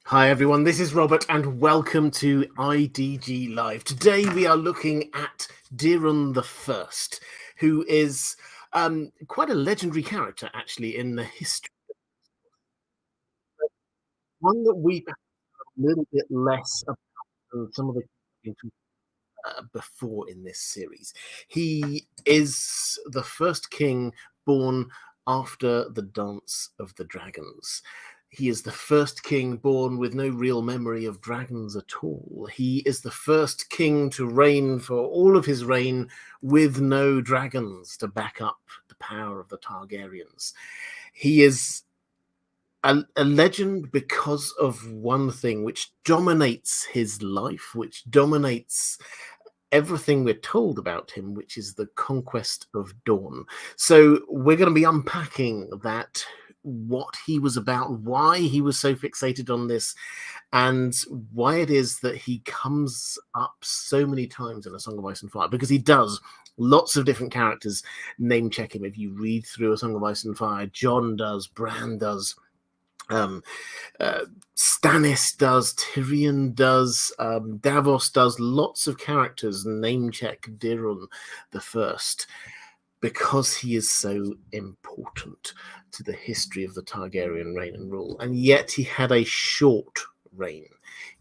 Hi everyone, this is Robert and welcome to IDG Live. Today we are looking at Daeron I, who is quite a legendary character actually in the history. One that we a little bit less about than some of the before in this series. He is the first king born after the Dance of the Dragons. He is the first king born with no real memory of dragons at all. He is the first king to reign for all of his reign with no dragons to back up the power of the Targaryens. He is a legend because of one thing which dominates his life, which dominates everything we're told about him, which is the conquest of Dawn. So we're going to be unpacking that, what he was about, why he was so fixated on this, and why it is that he comes up so many times in A Song of Ice and Fire, because he does. Lots of different characters name check him. If you read through A Song of Ice and Fire, Jon does, Bran does, Stannis does, Tyrion does, Davos does. Lots of characters name check Daeron the First because he is so important to the history of the Targaryen reign and rule. And yet he had a short reign.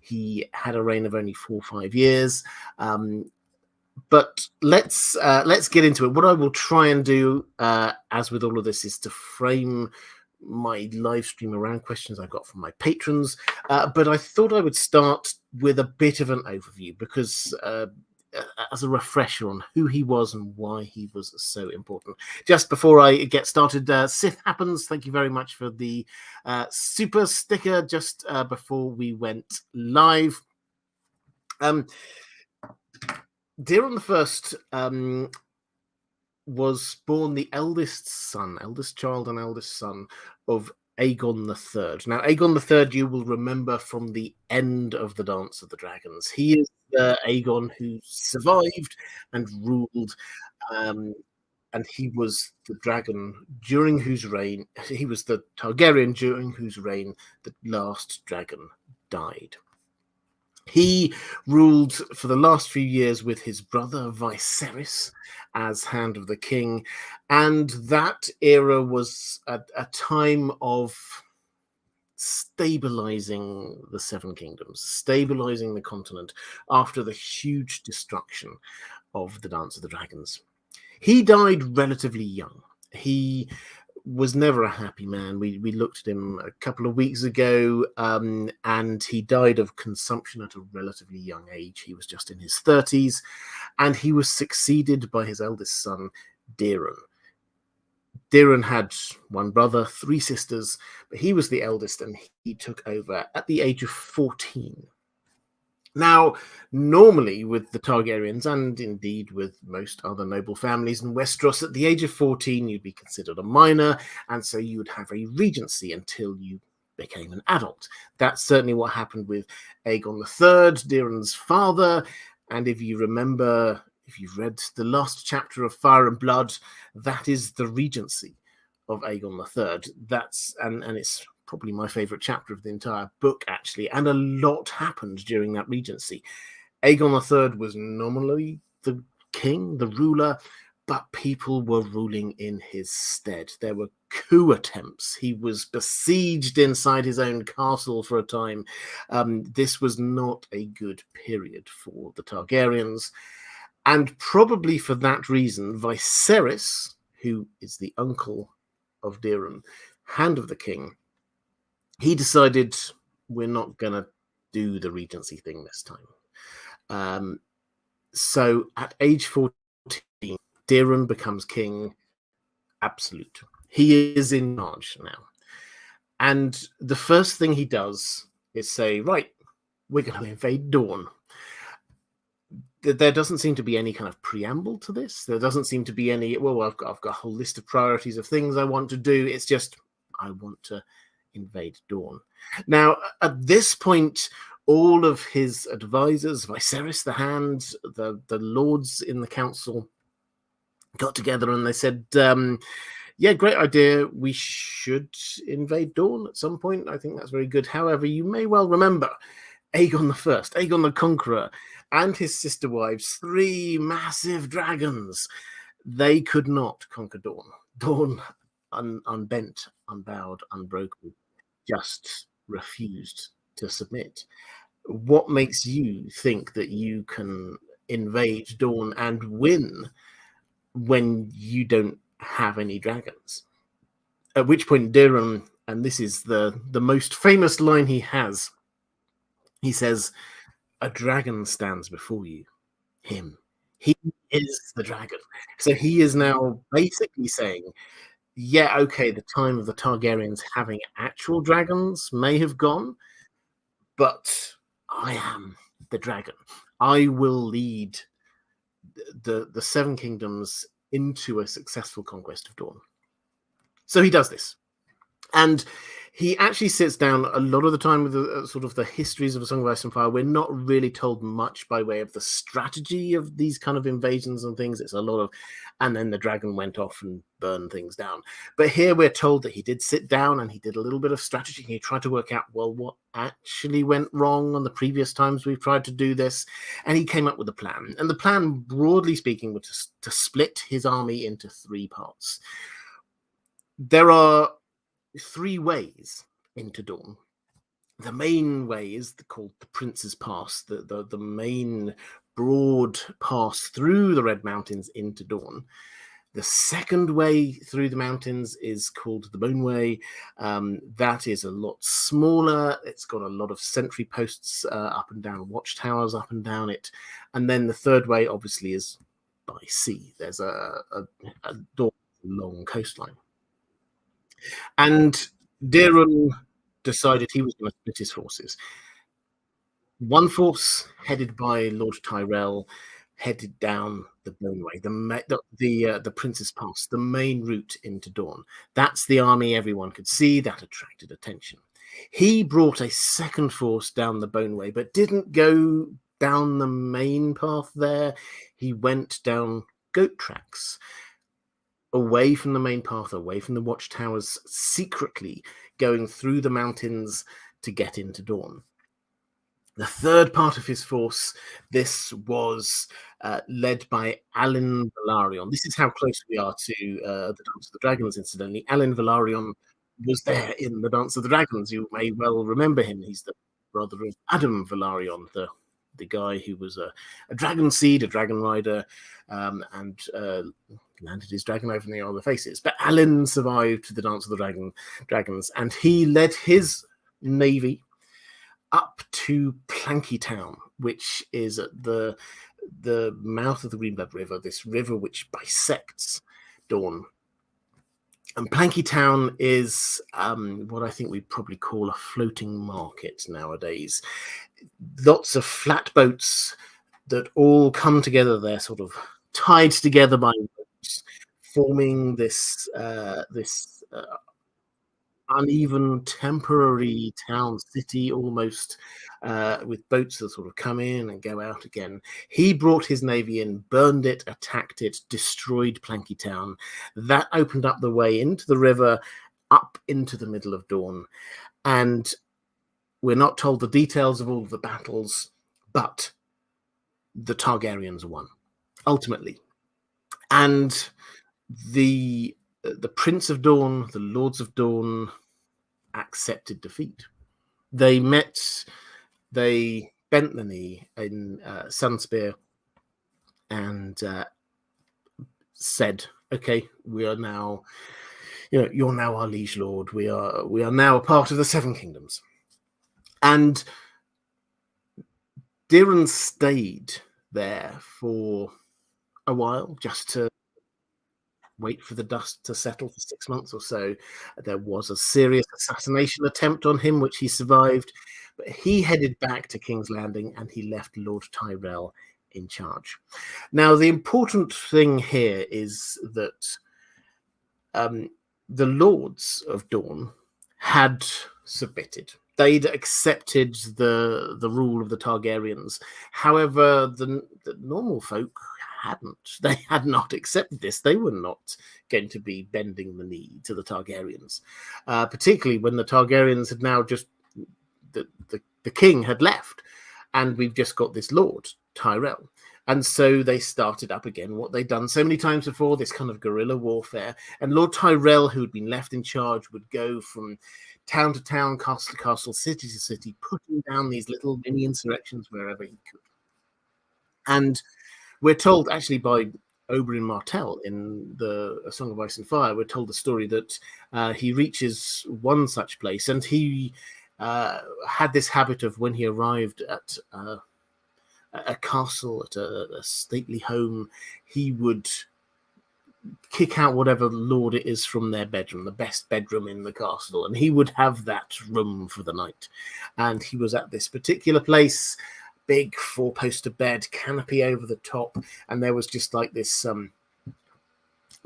He had a reign of only 4 or 5 years. But let's get into it. What I will try and do, as with all of this, is to frame my live stream around questions I got from my patrons, but I thought I would start with a bit of an overview because as a refresher on who he was and why he was so important. Just before I get started, Sith Happens, thank you very much for the super sticker just before we went live. Daeron I was born the eldest child and eldest son of Aegon III. Now, Aegon III, you will remember from the end of the Dance of the Dragons. He is the Aegon who survived and ruled, and he was the dragon during whose reign, he was the Targaryen during whose reign the last dragon died. He ruled for the last few years with his brother Viserys as Hand of the King, and that era was a time of stabilizing the Seven Kingdoms, stabilizing the continent after the huge destruction of the Dance of the Dragons. He died relatively young. He was never a happy man. We looked at him a couple of weeks ago, and he died of consumption at a relatively young age. He was just in his 30s, and he was succeeded by his eldest son, Daeron. Daeron had one brother, 3 sisters, but he was the eldest, and he took over at the age of 14. Now, normally with the Targaryens, and indeed with most other noble families in Westeros, at the age of 14, you'd be considered a minor, and so you would have a regency until you became an adult. That's certainly what happened with Aegon III, Daeron's father, and if you remember, if you've read the last chapter of Fire and Blood, that is the regency of Aegon III. And it's probably my favorite chapter of the entire book, actually, and a lot happened during that regency. Aegon III was nominally the king, the ruler, but people were ruling in his stead. There were coup attempts. He was besieged inside his own castle for a time. This was not a good period for the Targaryens, and probably for that reason, Viserys, who is the uncle of Daeron, Hand of the King, he decided we're not going to do the regency thing this time. So at age 14, Daeron becomes king absolute. He is in charge now. And the first thing he does is say, right, we're going to invade Dawn. There doesn't seem to be any kind of preamble to this. There doesn't seem to be any, well, I've got a whole list of priorities of things I want to do. It's just, I want to invade Dawn. Now, at this point, all of his advisors, Viserys, the Hand, the lords in the council, got together and they said, yeah, great idea. We should invade Dawn at some point. I think that's very good. However, you may well remember Aegon Aegon the Conqueror, and his sister wives, 3 massive dragons. They could not conquer Dawn. Dawn, unbent, unbowed, unbroken, just refused to submit. What makes you think that you can invade Dawn and win when you don't have any dragons? At which point Daeron, and this is the most famous line he has, he says, "A dragon stands before you, him. He is the dragon." So he is now basically saying, yeah, okay, the time of the Targaryens having actual dragons may have gone, but I am the dragon. I will lead the Seven Kingdoms into a successful conquest of Dawn. So he does this. And he actually sits down a lot of the time with the, sort of the histories of A Song of Ice and Fire. We're not really told much by way of the strategy of these kind of invasions and things. It's a lot of, and then the dragon went off and burned things down. But here we're told that he did sit down and he did a little bit of strategy. He tried to work out, well, what actually went wrong on the previous times we've tried to do this. And he came up with a plan. And the plan, broadly speaking, was to split his army into 3 parts. There are 3 ways into Dawn. The main way is called the Prince's Pass, the main broad pass through the Red Mountains into Dawn. The second way through the mountains is called the Bone Way. That is a lot smaller. It's got a lot of sentry posts up and down, watchtowers up and down it. And then the third way, obviously, is by sea. There's a Dawn long coastline. And Daeron decided he was going to split his forces. One force, headed by Lord Tyrell, headed down the Bone Way, the Prince's Pass, the main route into Dawn. That's the army everyone could see. That attracted attention. He brought a second force down the Bone Way, but didn't go down the main path there. He went down goat tracks, away from the main path, away from the watchtowers, secretly going through the mountains to get into Dawn. The third part of his force, this was led by Alyn Velaryon. This is how close we are to the Dance of the Dragons, incidentally. Alyn Velaryon was there in the Dance of the Dragons. You may well remember him. He's the brother of Adam Velaryon, the guy who was a dragon seed, a dragon rider, and landed his dragon over the other faces. But Alyn survived the Dance of the Dragons, and he led his navy up to Planky Town, which is at the mouth of the Greenblood River, this river which bisects Dawn. And Planky Town is what I think we'd probably call a floating market nowadays. Lots of flat boats that all come together. They're sort of tied together by ropes, forming this uneven temporary town city almost, with boats that sort of come in and go out again. He brought his navy in, burned it, attacked it, destroyed Planky Town. That opened up the way into the river, up into the middle of Dawn. And we're not told the details of all of the battles, but the Targaryens won, ultimately. And the Prince of Dawn, the Lords of Dawn, accepted defeat. They met, they bent the knee in Sunspear and said, okay, we are now, you're now our liege lord. We are now a part of the Seven Kingdoms. And Daeron stayed there for a while, just to wait for the dust to settle for 6 months or so. There was a serious assassination attempt on him, which he survived, but he headed back to King's Landing and he left Lord Tyrell in charge. Now, the important thing here is that the Lords of Dawn had submitted. They'd accepted the rule of the Targaryens. However, the normal folk hadn't. They had not accepted this. They were not going to be bending the knee to the Targaryens, particularly when the Targaryens had now just the king had left, and we've just got this lord Tyrell. And so they started up again what they'd done so many times before, this kind of guerrilla warfare. And Lord Tyrell, who had been left in charge, would go from town to town, castle to castle, city to city, putting down these little mini insurrections wherever he could. And we're told, actually, by Oberyn Martell in the A Song of Ice and Fire, we're told the story that he reaches one such place, and he had this habit of, when he arrived at a castle, at a stately home, he would kick out whatever lord it is from their bedroom, the best bedroom in the castle, and he would have that room for the night. And he was at this particular place, big four-poster bed, canopy over the top, and there was just like this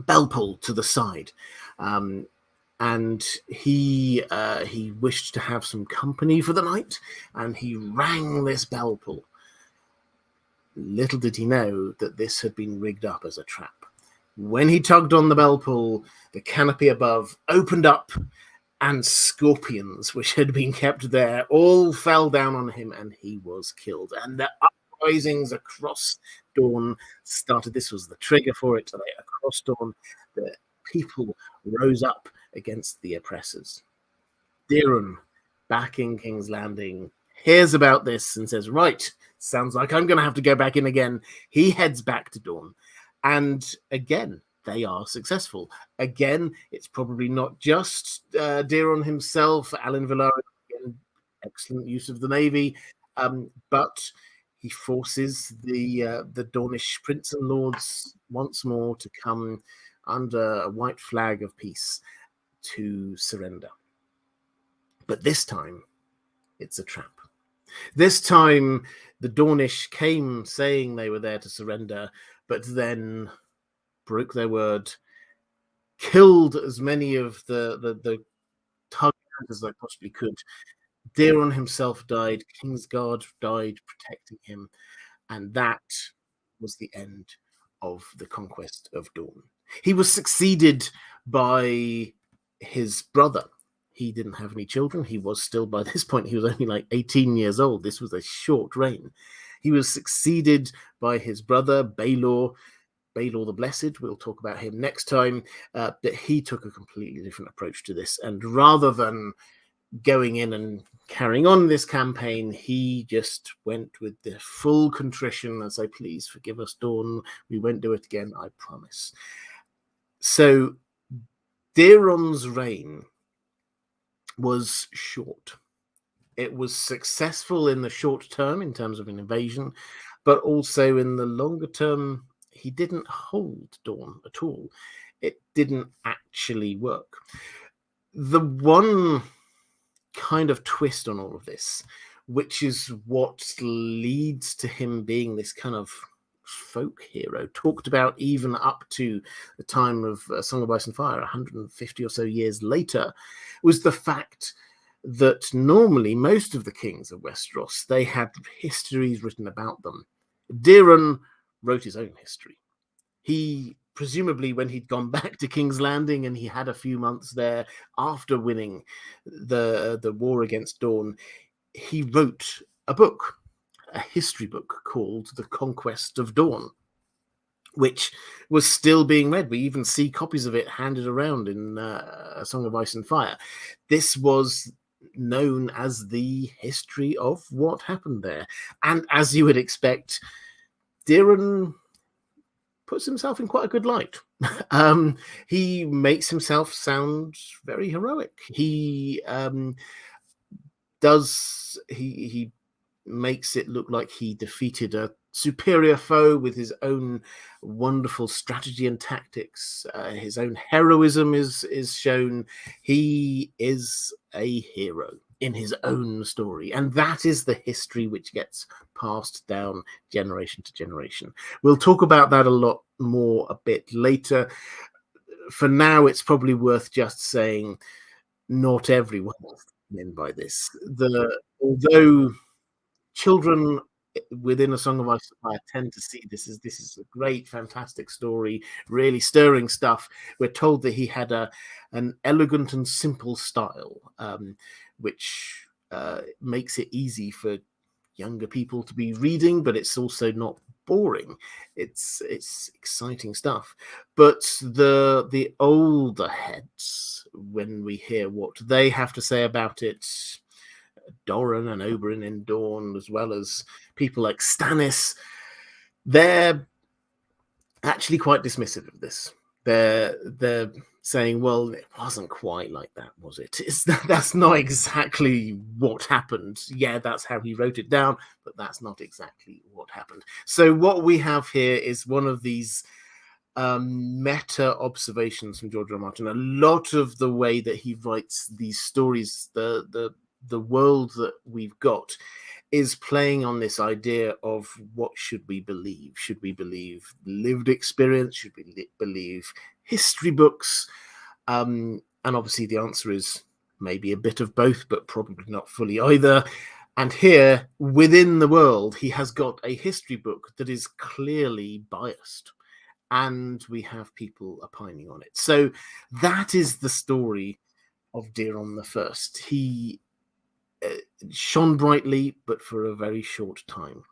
bell pull to the side. And he wished to have some company for the night, and he rang this bell pull. Little did he know that this had been rigged up as a trap. When he tugged on the bell pull, the canopy above opened up, and scorpions, which had been kept there, all fell down on him, and he was killed. And the uprisings across Dorne started. This was the trigger for it. Across Dorne, the people rose up against the oppressors. Daeron, back in King's Landing, hears about this and says, right, sounds like I'm going to have to go back in again. He heads back to Dorne. And again, they are successful. Again, it's probably not just Daeron himself, Alan Velaryon, again, excellent use of the navy, but he forces the Dornish prince and lords once more to come under a white flag of peace to surrender. But this time, it's a trap. This time, the Dornish came saying they were there to surrender, but then broke their word, killed as many of the Targaryens as they possibly could. Daeron himself died, Kingsguard died protecting him, and that was the end of the conquest of Dorne. He was succeeded by his brother. He didn't have any children. He was still, by this point, he was only like 18 years old. This was a short reign. He was succeeded by his brother, Baelor the Blessed. We'll talk about him next time. But he took a completely different approach to this. And rather than going in and carrying on this campaign, he just went with the full contrition and say, please forgive us, Dorne. We won't do it again, I promise. So Daeron's reign was short. It was successful in the short term in terms of an invasion, but also in the longer term, he didn't hold Dorne at all. It didn't actually work. The one kind of twist on all of this, which is what leads to him being this kind of folk hero, talked about even up to the time of Song of Ice and Fire, 150 or so years later, was the fact that normally most of the kings of Westeros, they had histories written about them. Daeron wrote his own history. He, presumably when he'd gone back to King's Landing and he had a few months there after winning the war against Dorne, he wrote a book, a history book called The Conquest of Dorne, which was still being read. We even see copies of it handed around in A Song of Ice and Fire. This was known as the history of what happened there. And as you would expect, Daeron puts himself in quite a good light. He makes himself sound very heroic. He makes it look like he defeated a superior foe with his own wonderful strategy and tactics. His own heroism is shown. He is a hero in his own story, and that is the history which gets passed down generation to generation. We'll talk about that a lot more a bit later. For now, it's probably worth just saying not everyone is in by this. Although children within A Song of Ice and Fire tend to see this is a great, fantastic story, really stirring stuff. We're told that he had an elegant and simple style, which makes it easy for younger people to be reading, but it's also not boring. It's exciting stuff. But the older heads, when we hear what they have to say about it, Doran and Oberyn in Dawn, as well as people like Stannis, they're actually quite dismissive of this. They're saying, well, it wasn't quite like that, was it? That's not exactly what happened. Yeah, that's how he wrote it down, but that's not exactly what happened. So what we have here is one of these meta observations from George R. R. Martin. A lot of the way that he writes these stories, the world that we've got, is playing on this idea of what should we believe? Should we believe lived experience? Should we believe history books? And obviously the answer is maybe a bit of both, but probably not fully either. And here, within the world, he has got a history book that is clearly biased. And we have people opining on it. So that is the story of Daeron I. He shone brightly, but for a very short time.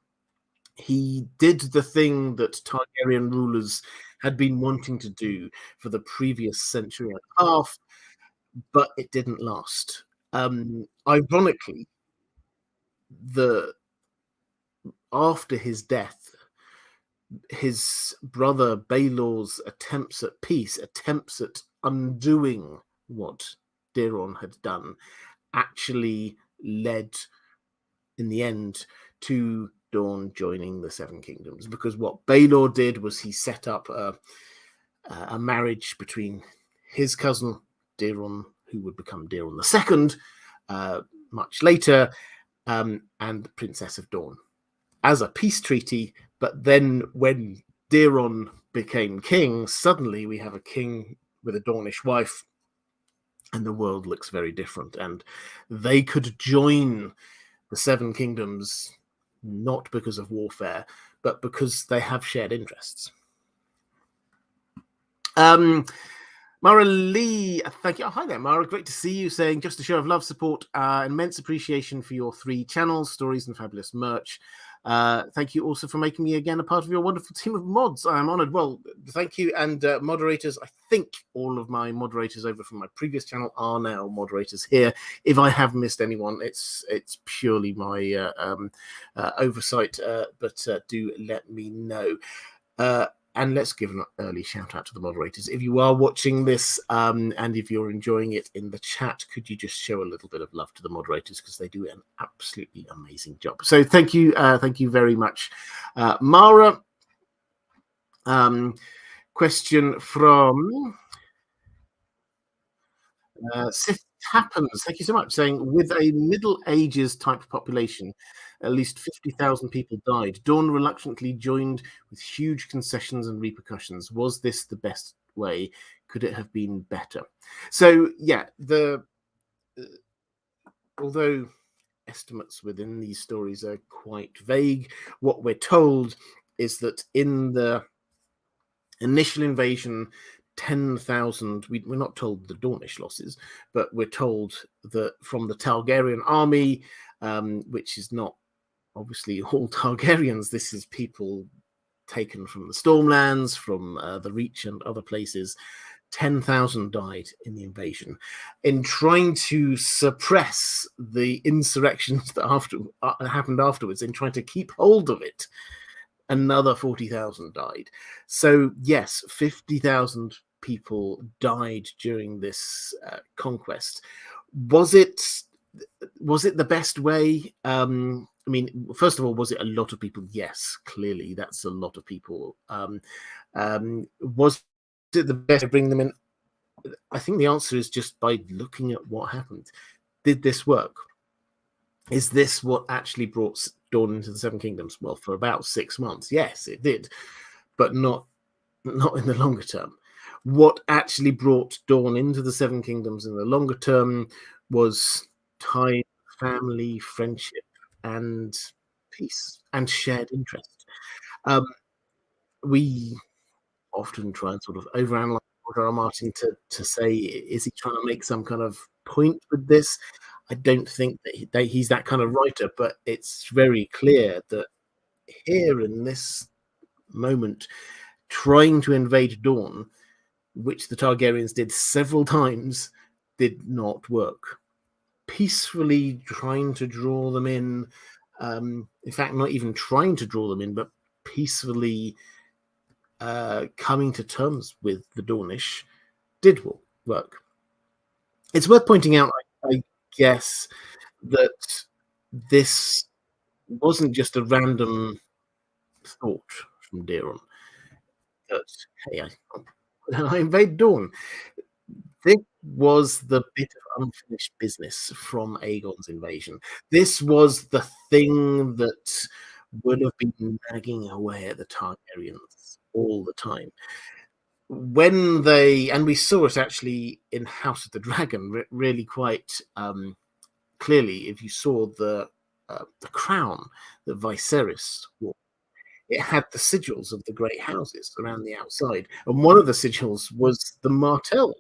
He did the thing that Targaryen rulers had been wanting to do for the previous century and a half, but it didn't last. Ironically, after his death, his brother Baelor's attempts at peace, attempts at undoing what Daeron had done, actually led, in the end, to Dawn joining the Seven Kingdoms. Because what Baelor did was he set up a marriage between his cousin Daeron, who would become Daeron II much later, and the Princess of Dawn, as a peace treaty. But then when Daeron became king, suddenly we have a king with a Dornish wife, and the world looks very different. And they could join the Seven Kingdoms not because of warfare, but because they have shared interests. Maura Lee, thank you. Oh, hi there, Maura. Great to see you. Saying, just a show of love, support, immense appreciation for your 3 channels, stories, and fabulous merch. Thank you also for making me again a part of your wonderful team of mods. I am honored. Well, thank you. And moderators, I think all of my moderators over from my previous channel are now moderators here. If I have missed anyone, it's purely my oversight, but do let me know. And let's give an early shout out to the moderators. If you are watching this and if you're enjoying it in the chat, could you just show a little bit of love to the moderators, because they do an absolutely amazing job. So thank you very much. Maura, question from Sith Happens. Thank you so much. Saying, with a Middle Ages type population, at least 50,000 people died. Dawn reluctantly joined with huge concessions and repercussions. Was this the best way? Could it have been better? So, yeah, although estimates within these stories are quite vague, what we're told is that in the initial invasion, 10,000, we're not told the Dornish losses, but we're told that from the Targaryen army, which is not obviously all Targaryens, this is people taken from the Stormlands, from the Reach and other places. 10,000 died in the invasion. In trying to suppress the insurrections that happened afterwards, in trying to keep hold of it, another 40,000 died. So yes, 50,000 people died during this conquest. Was it the best way? I mean, first of all, was it a lot of people? Yes, clearly that's a lot of people. Was it the best to bring them in? I think the answer is just by looking at what happened. Did this work? Is this what actually brought Dawn into the Seven Kingdoms? Well, for about 6 months, yes, it did, but not in the longer term. What actually brought Dawn into the Seven Kingdoms in the longer term was time, family, friendship, and peace. and shared interest. Um, we often try and sort of overanalyze George R. R. Martin to say, is he trying to make some kind of point with this? I don't think that he's that kind of writer, but it's very clear that here in this moment, trying to invade Dawn, which the Targaryens did several times, did not work. Peacefully trying to draw them in fact, not even trying to draw them in, but peacefully coming to terms with the Dornish did work. It's worth pointing out, I guess, that this wasn't just a random thought from Daeron that, hey, I invade Dawn. This was the bit of unfinished business from Aegon's invasion. This was the thing that would have been nagging away at the Targaryens all the time. When and we saw it actually in House of the Dragon, really quite clearly. If you saw the crown that Viserys wore, it had the sigils of the great houses around the outside, and one of the sigils was the Martell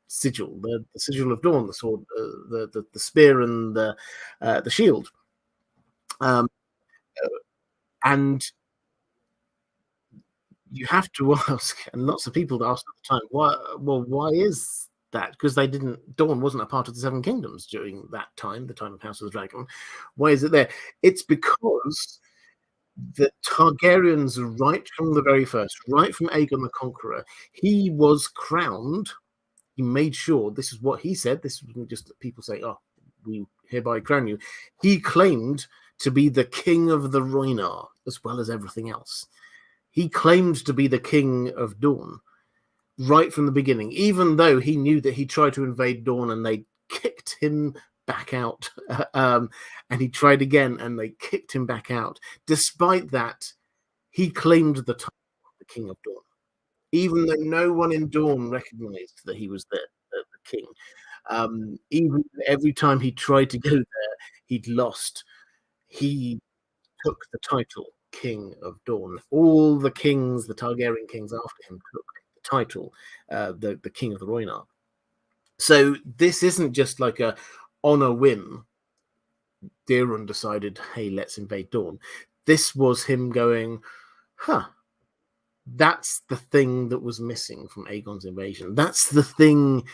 sigil, the sigil of Dawn, the sword, the spear, and the shield. And you have to ask, and lots of people asked at the time, why is that? Because Dawn wasn't a part of the Seven Kingdoms during that time, the time of House of the Dragon. Why is it there? It's because the Targaryens, right from the very first, right from Aegon the Conqueror, he was crowned. He made sure, this is what he said, this wasn't just people say, oh, we hereby crown you. He claimed to be the king of the Rhoynar, as well as everything else. He claimed to be the king of Dawn right from the beginning, even though he knew that he tried to invade Dawn and they kicked him back out. And he tried again and they kicked him back out. Despite that, he claimed the title of the king of Dawn, even though no one in Dawn recognized that he was the king. Even every time he tried to go there, he'd lost. He took the title King of Dawn. All the kings, the Targaryen kings after him, took the title, the King of the Rhoynar. So this isn't just like on a whim, Daeron decided, hey, let's invade Dawn. This was him going, that's the thing that was missing from Aegon's invasion. That's the thing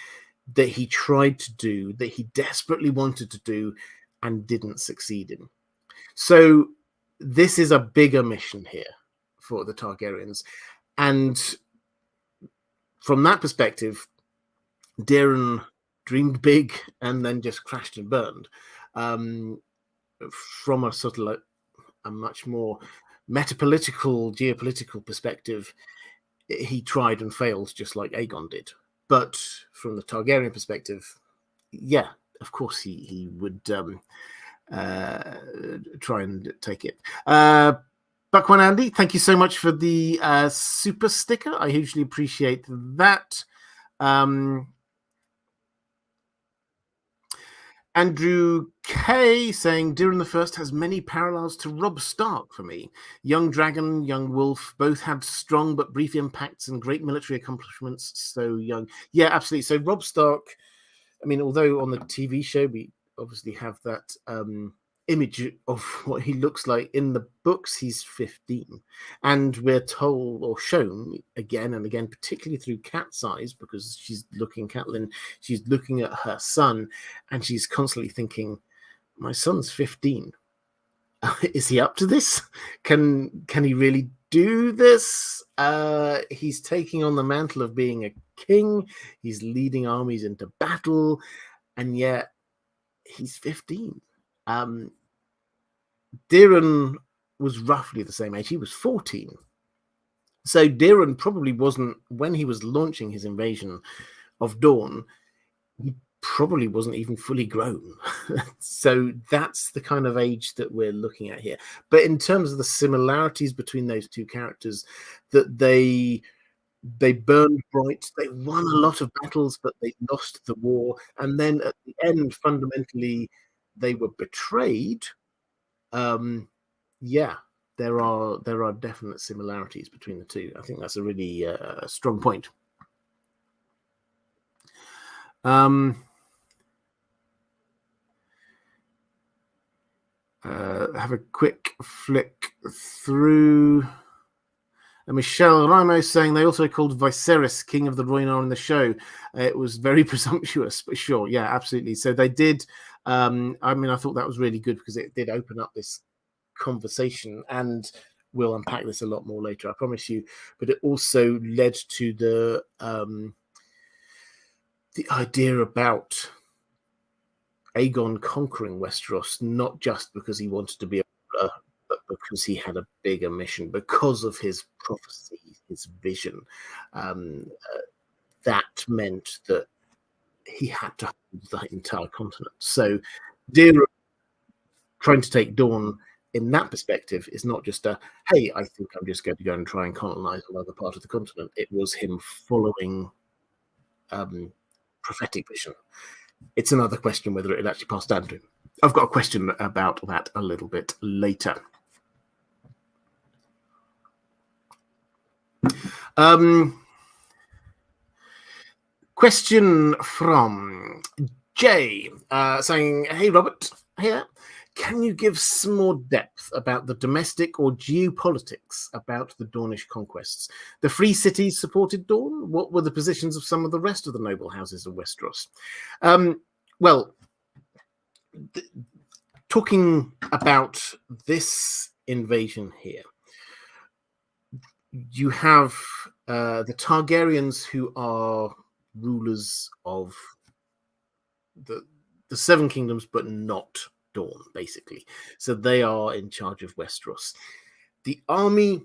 that he tried to do, that he desperately wanted to do and didn't succeed in. So this is a bigger mission here for the Targaryens. And from that perspective, Daeron dreamed big and then just crashed and burned. From a sort of a much more metapolitical, geopolitical perspective, he tried and failed just like Aegon did. But from the Targaryen perspective, yeah, of course he would try and take it. Buck1 Andy, thank you so much for the super sticker. I hugely appreciate that. Andrew K saying Daeron the First has many parallels to Robb Stark for me. Young dragon, young wolf, both had strong but brief impacts and great military accomplishments. So young. Yeah, absolutely. So Robb Stark, I mean, although on the TV show we obviously have that image of what he looks like, in the books he's 15, and we're told or shown again and again, particularly through Cat's eyes, because Catelyn, she's looking at her son and she's constantly thinking, my son's 15. Is he up to this? Can he really do this? He's taking on the mantle of being a king, he's leading armies into battle, and yet he's 15. Daeron was roughly the same age. He was 14. So Daeron probably wasn't, when he was launching his invasion of Dawn, he probably wasn't even fully grown. So that's the kind of age that we're looking at here. But in terms of the similarities between those two characters, that they burned bright, they won a lot of battles, but they lost the war. And then at the end, fundamentally, they were betrayed. Yeah, there are definite similarities between the two. I think that's a really strong point. Have a quick flick through. Michelle Ramos saying they also called Viserys King of the Rhoynar in the show. It was very presumptuous, but sure, yeah, absolutely. So they did. I mean, I thought that was really good because it did open up this conversation, and we'll unpack this a lot more later, I promise you. But it also led to the idea about Aegon conquering Westeros, not just because he wanted to be a ruler, but because he had a bigger mission, because of his prophecy, his vision. That meant that he had to hold the entire continent. So Daeron trying to take Dawn in that perspective is not just a, hey, I think I'm just going to go and try and colonize another part of the continent. It was him following prophetic vision. It's another question whether it actually passed down to him. I've got a question about that a little bit later. Question from Jay saying, hey, Robert, here. Can you give some more depth about the domestic or geopolitics about the Dornish conquests? The Free Cities supported Dorne? What were the positions of some of the rest of the noble houses of Westeros? Well, talking about this invasion here, you have the Targaryens, who are rulers of the Seven Kingdoms, but not Dorne, basically. So they are in charge of Westeros. The army,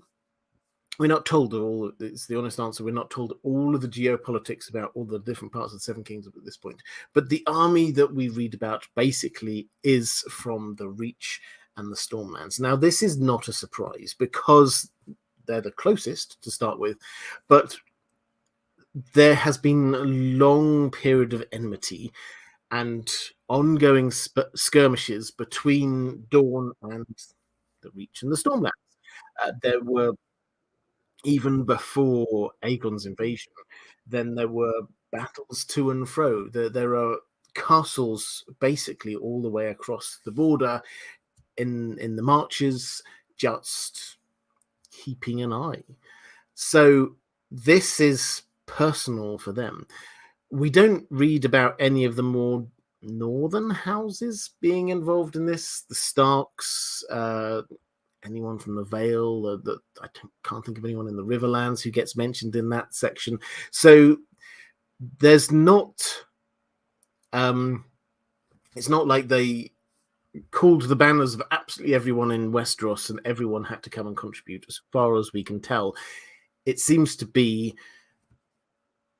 we're not told all, it's the honest answer, we're not told all of the geopolitics about all the different parts of the Seven Kingdoms at this point. But the army that we read about basically is from the Reach and the Stormlands. Now, this is not a surprise because they're the closest to start with, but there has been a long period of enmity and ongoing skirmishes between Dawn and the Reach and the Stormlands. There were, even before Aegon's invasion, then there were battles to and fro. There are castles basically all the way across the border in the marches, just keeping an eye. So this is personal for them. We don't read about any of the more northern houses being involved in this. The Starks, anyone from the Vale, I can't think of anyone in the Riverlands who gets mentioned in that section. So there's not, it's not like they called the banners of absolutely everyone in Westeros and everyone had to come and contribute. As far as we can tell, it seems to be,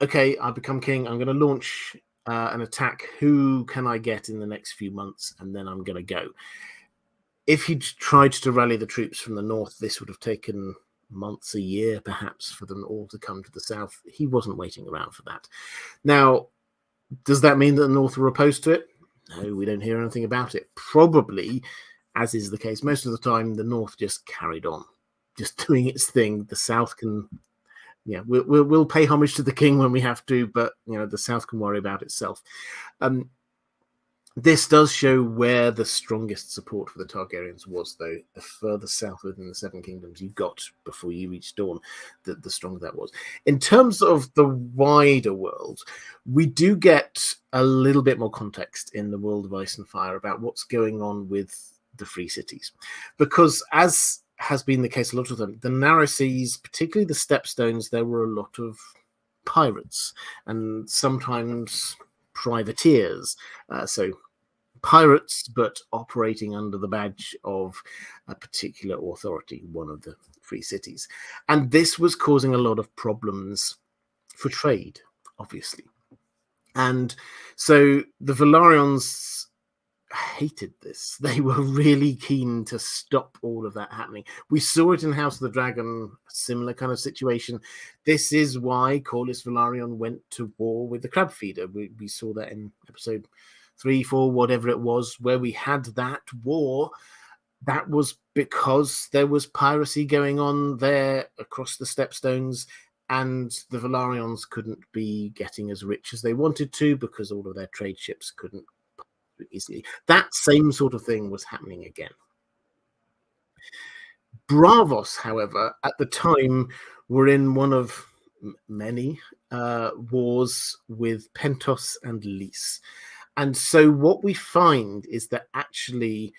okay, I become king, I'm going to launch an attack. Who can I get in the next few months? And then I'm going to go. If he'd tried to rally the troops from the north, this would have taken months, a year, perhaps, for them all to come to the south. He wasn't waiting around for that. Now, does that mean that the north were opposed to it? No, we don't hear anything about it. Probably, as is the case most of the time, the north just carried on, just doing its thing. The south can... Yeah, we'll pay homage to the king when we have to, but the south can worry about itself. This does show where the strongest support for the Targaryens was, though. The further south within the Seven Kingdoms you got before you reached Dawn, the stronger that was. In terms of the wider world, we do get a little bit more context in the World of Ice and Fire about what's going on with the Free Cities, because as has been the case a lot of them, the narrow seas, particularly the Stepstones, there were a lot of pirates and sometimes privateers. So pirates, but operating under the badge of a particular authority, one of the Free Cities. And this was causing a lot of problems for trade, obviously. And so the Velaryons hated this. They were really keen to stop all of that happening. We saw it in House of the Dragon, a similar kind of situation. This is why Corlys Velaryon went to war with the Crab Feeder. We saw that in episode 3, 4, whatever it was, where we had that war. that was because there was piracy going on there across the Stepstones, and the Valarians couldn't be getting as rich as they wanted to because all of their trade ships couldn't easily. That same sort of thing was happening again. Braavos, however, at the time were in one of many wars with Pentos and Lys. And so what we find is that actually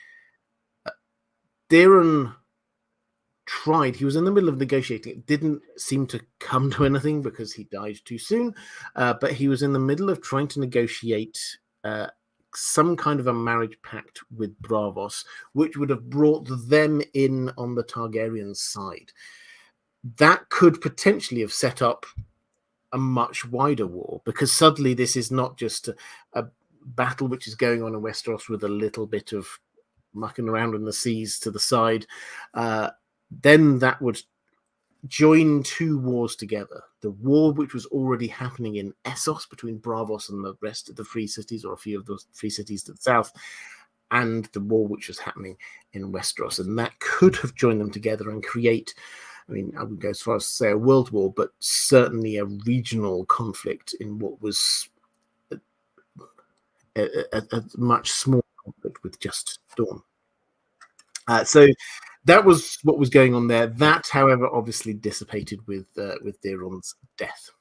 Daeron tried, he was in the middle of negotiating. It didn't seem to come to anything because he died too soon, but he was in the middle of trying to negotiate some kind of a marriage pact with Braavos, which would have brought them in on the Targaryen side. That could potentially have set up a much wider war, because suddenly this is not just a battle which is going on in Westeros with a little bit of mucking around in the seas to the side. Then that would join two wars together. The war which was already happening in Essos between Braavos and the rest of the Free Cities, or a few of those Free Cities to the south, and the war which was happening in Westeros. And that could have joined them together and create, I mean, I wouldn't go as far as to say a world war, but certainly a regional conflict in what was a much smaller conflict with just Dawn. So that was what was going on there. That, however, obviously dissipated with Daeron's death.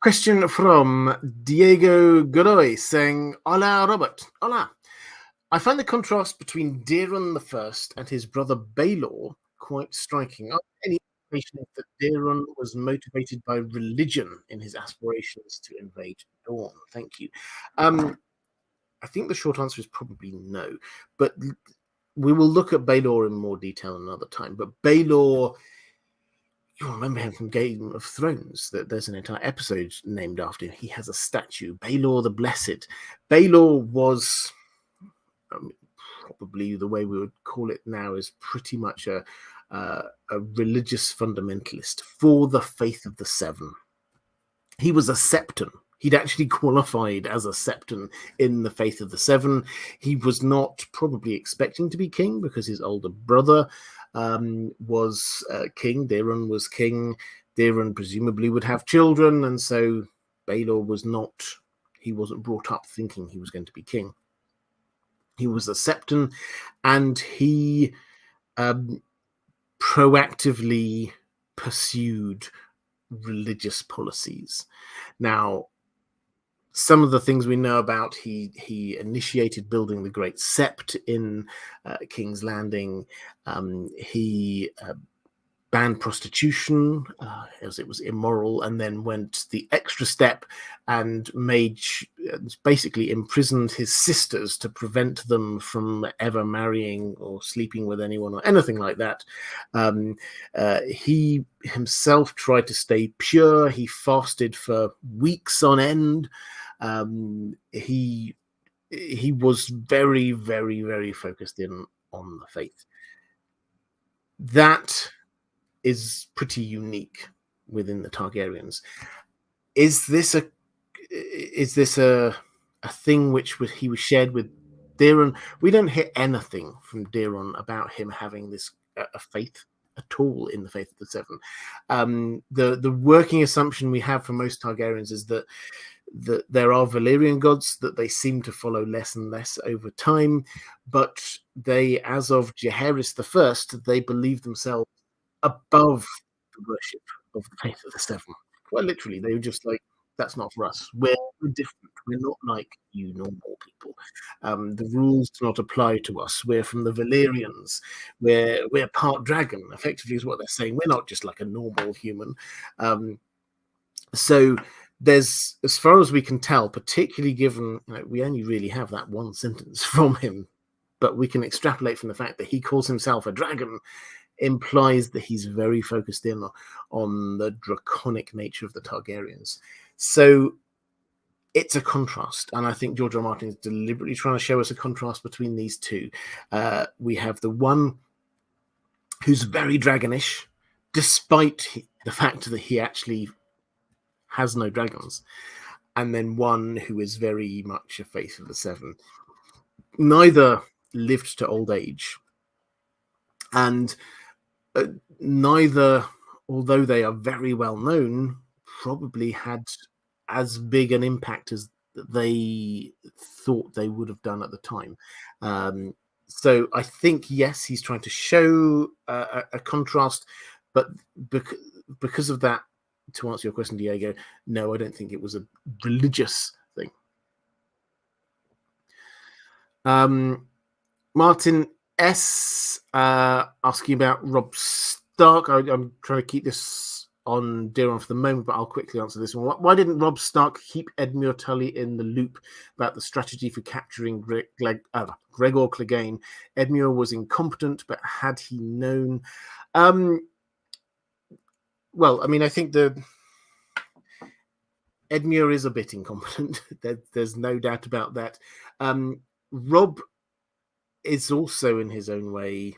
Question from Diego Godoy saying, "Hola, Robert. Hola. I find the contrast between Daeron I and his brother Baelor quite striking. Are there any indications that Daeron was motivated by religion in his aspirations to invade Dawn?" Thank you. I think the short answer is probably no, but we will look at Baelor in more detail another time. But Baelor, you'll remember him from Game of Thrones. That there's an entire episode named after him. He has a statue, Baelor the Blessed. Baelor was probably, the way we would call it now, is pretty much a religious fundamentalist for the faith of the Seven. He was a septon. He'd actually qualified as a septon in the faith of the Seven. He was not probably expecting to be king because his older brother was king. Daeron was king. Daeron presumably would have children, and so Baelor was not. He wasn't brought up thinking he was going to be king. He was a septon, and he proactively pursued religious policies. Now, some of the things we know about, he initiated building the Great Sept in King's Landing. He banned prostitution as it was immoral, and then went the extra step and basically imprisoned his sisters to prevent them from ever marrying or sleeping with anyone or anything like that. He himself tried to stay pure. He fasted for weeks on end. He was very, very, very focused in on the faith. That is pretty unique within the Targaryens. Is this a thing which he was shared with Daeron? We don't hear anything from Daeron about him having this a faith at all in the faith of the Seven. The working assumption we have for most Targaryens is that there are Valyrian gods that they seem to follow less and less over time, but they, as of Jaehaerys I, they believe themselves above the worship of the faith of the Seven. Well, literally, they were just like, that's not for us. We're different. We're not like you normal people. The rules do not apply to us. We're from the Valyrians. We're part dragon, effectively, is what they're saying. We're not just like a normal human. So there's, as far as we can tell, particularly given we only really have that one sentence from him, but we can extrapolate from the fact that he calls himself a dragon, implies that he's very focused in on the draconic nature of the Targaryens. So it's a contrast, and I think George R. R. Martin is deliberately trying to show us a contrast between these two. We have the one who's very dragonish, despite the fact that he actually has no dragons, and then one who is very much a faith of the Seven. neither lived to old age, and neither, although they are very well known, probably had as big an impact as they thought they would have done at the time. So I think, yes, he's trying to show a contrast, but because of that, to answer your question, Diego, no, I don't think it was a religious thing. Martin S. Asking about Robb Stark. I'm trying to keep this on Daeron for the moment, but I'll quickly answer this one. Why didn't Robb Stark keep Edmure Tully in the loop about the strategy for capturing Gregor Clegane? Edmure was incompetent, but had he known... well, I mean, I think Edmure is a bit incompetent. There's no doubt about that. Robb is also, in his own way,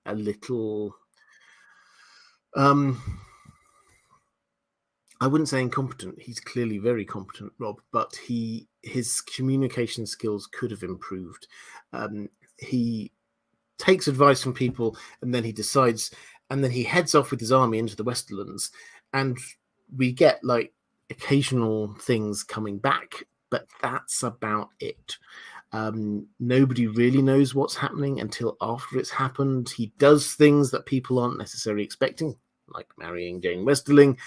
a little... I wouldn't say incompetent. He's clearly very competent, Robb, but his communication skills could have improved. He takes advice from people, and then he decides, and then he heads off with his army into the Westerlands, and we get like occasional things coming back, but that's about it. Nobody really knows what's happening until after it's happened. He does things that people aren't necessarily expecting, like marrying Jane Westerling.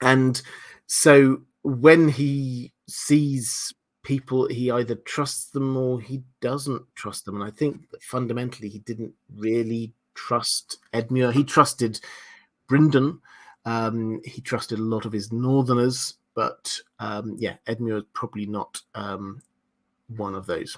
And so when he sees people, he either trusts them or he doesn't trust them. And I think that fundamentally he didn't really trust Edmure. He trusted Brynden. He trusted a lot of his northerners, but Edmure is probably not one of those.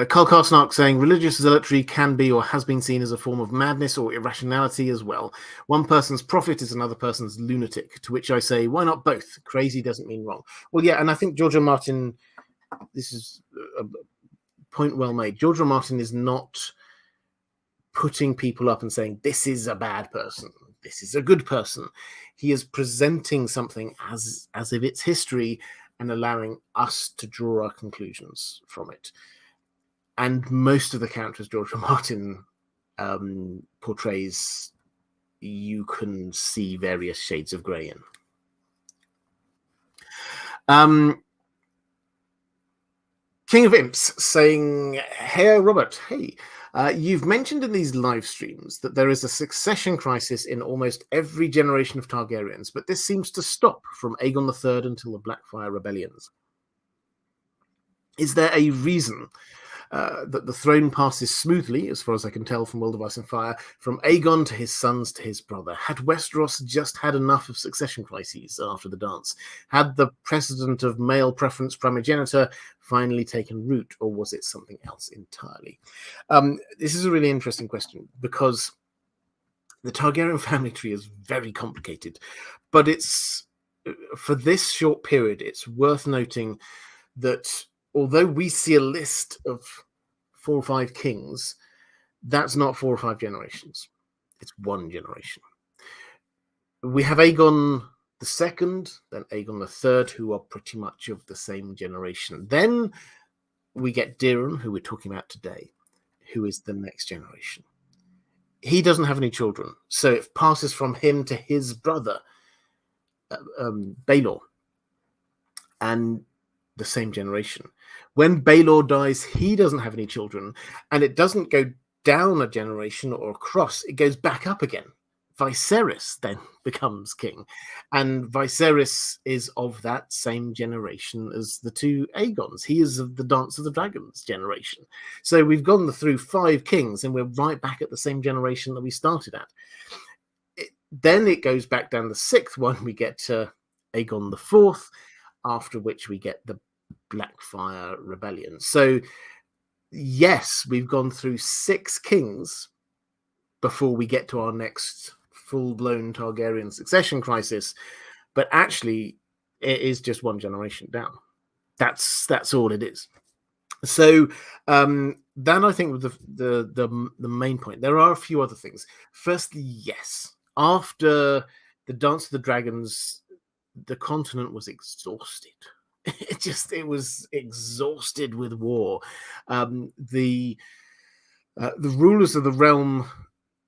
Carl Karsnark saying religious zealotry can be or has been seen as a form of madness or irrationality as well. One person's prophet is another person's lunatic, to which I say, why not both? Crazy doesn't mean wrong. Well, yeah, and I think George R. Martin, this is a point well made. George R. Martin is not putting people up and saying, this is a bad person, this is a good person. He is presenting something as if it's history and allowing us to draw our conclusions from it. And most of the characters George R. Martin portrays, you can see various shades of grey in. King of Imps saying, hey, Robert, hey, you've mentioned in these live streams that there is a succession crisis in almost every generation of Targaryens, but this seems to stop from Aegon III until the Blackfire rebellions. Is there a reason that the throne passes smoothly, as far as I can tell from World of Ice and Fire, from Aegon to his sons to his brother? Had Westeros just had enough of succession crises after the dance? Had the precedent of male preference primogeniture finally taken root, or was it something else entirely? This is a really interesting question, because the Targaryen family tree is very complicated, but it's, for this short period, it's worth noting that although we see a list of 4 or 5 kings, that's not 4 or 5 generations. It's one generation. We have Aegon II, then Aegon III, who are pretty much of the same generation. Then we get Daeron, who we're talking about today, who is the next generation. He doesn't have any children, so it passes from him to his brother, Baelor, and the same generation. When Baelor dies, he doesn't have any children, and it doesn't go down a generation or across, it goes back up again. Viserys then becomes king, and Viserys is of that same generation as the 2 Aegons. He is of the Dance of the Dragons generation. So we've gone through 5 kings, and we're right back at the same generation that we started at. Then it goes back down the 6th one, we get to Aegon IV, after which we get the Blackfire Rebellion. So yes, we've gone through 6 kings before we get to our next full-blown Targaryen succession crisis, but actually it is just one generation down. That's all it is. So then I think with the main point, there are a few other things. Firstly, yes, after the Dance of the Dragons, the continent was exhausted. It was exhausted with war. The rulers of the realm,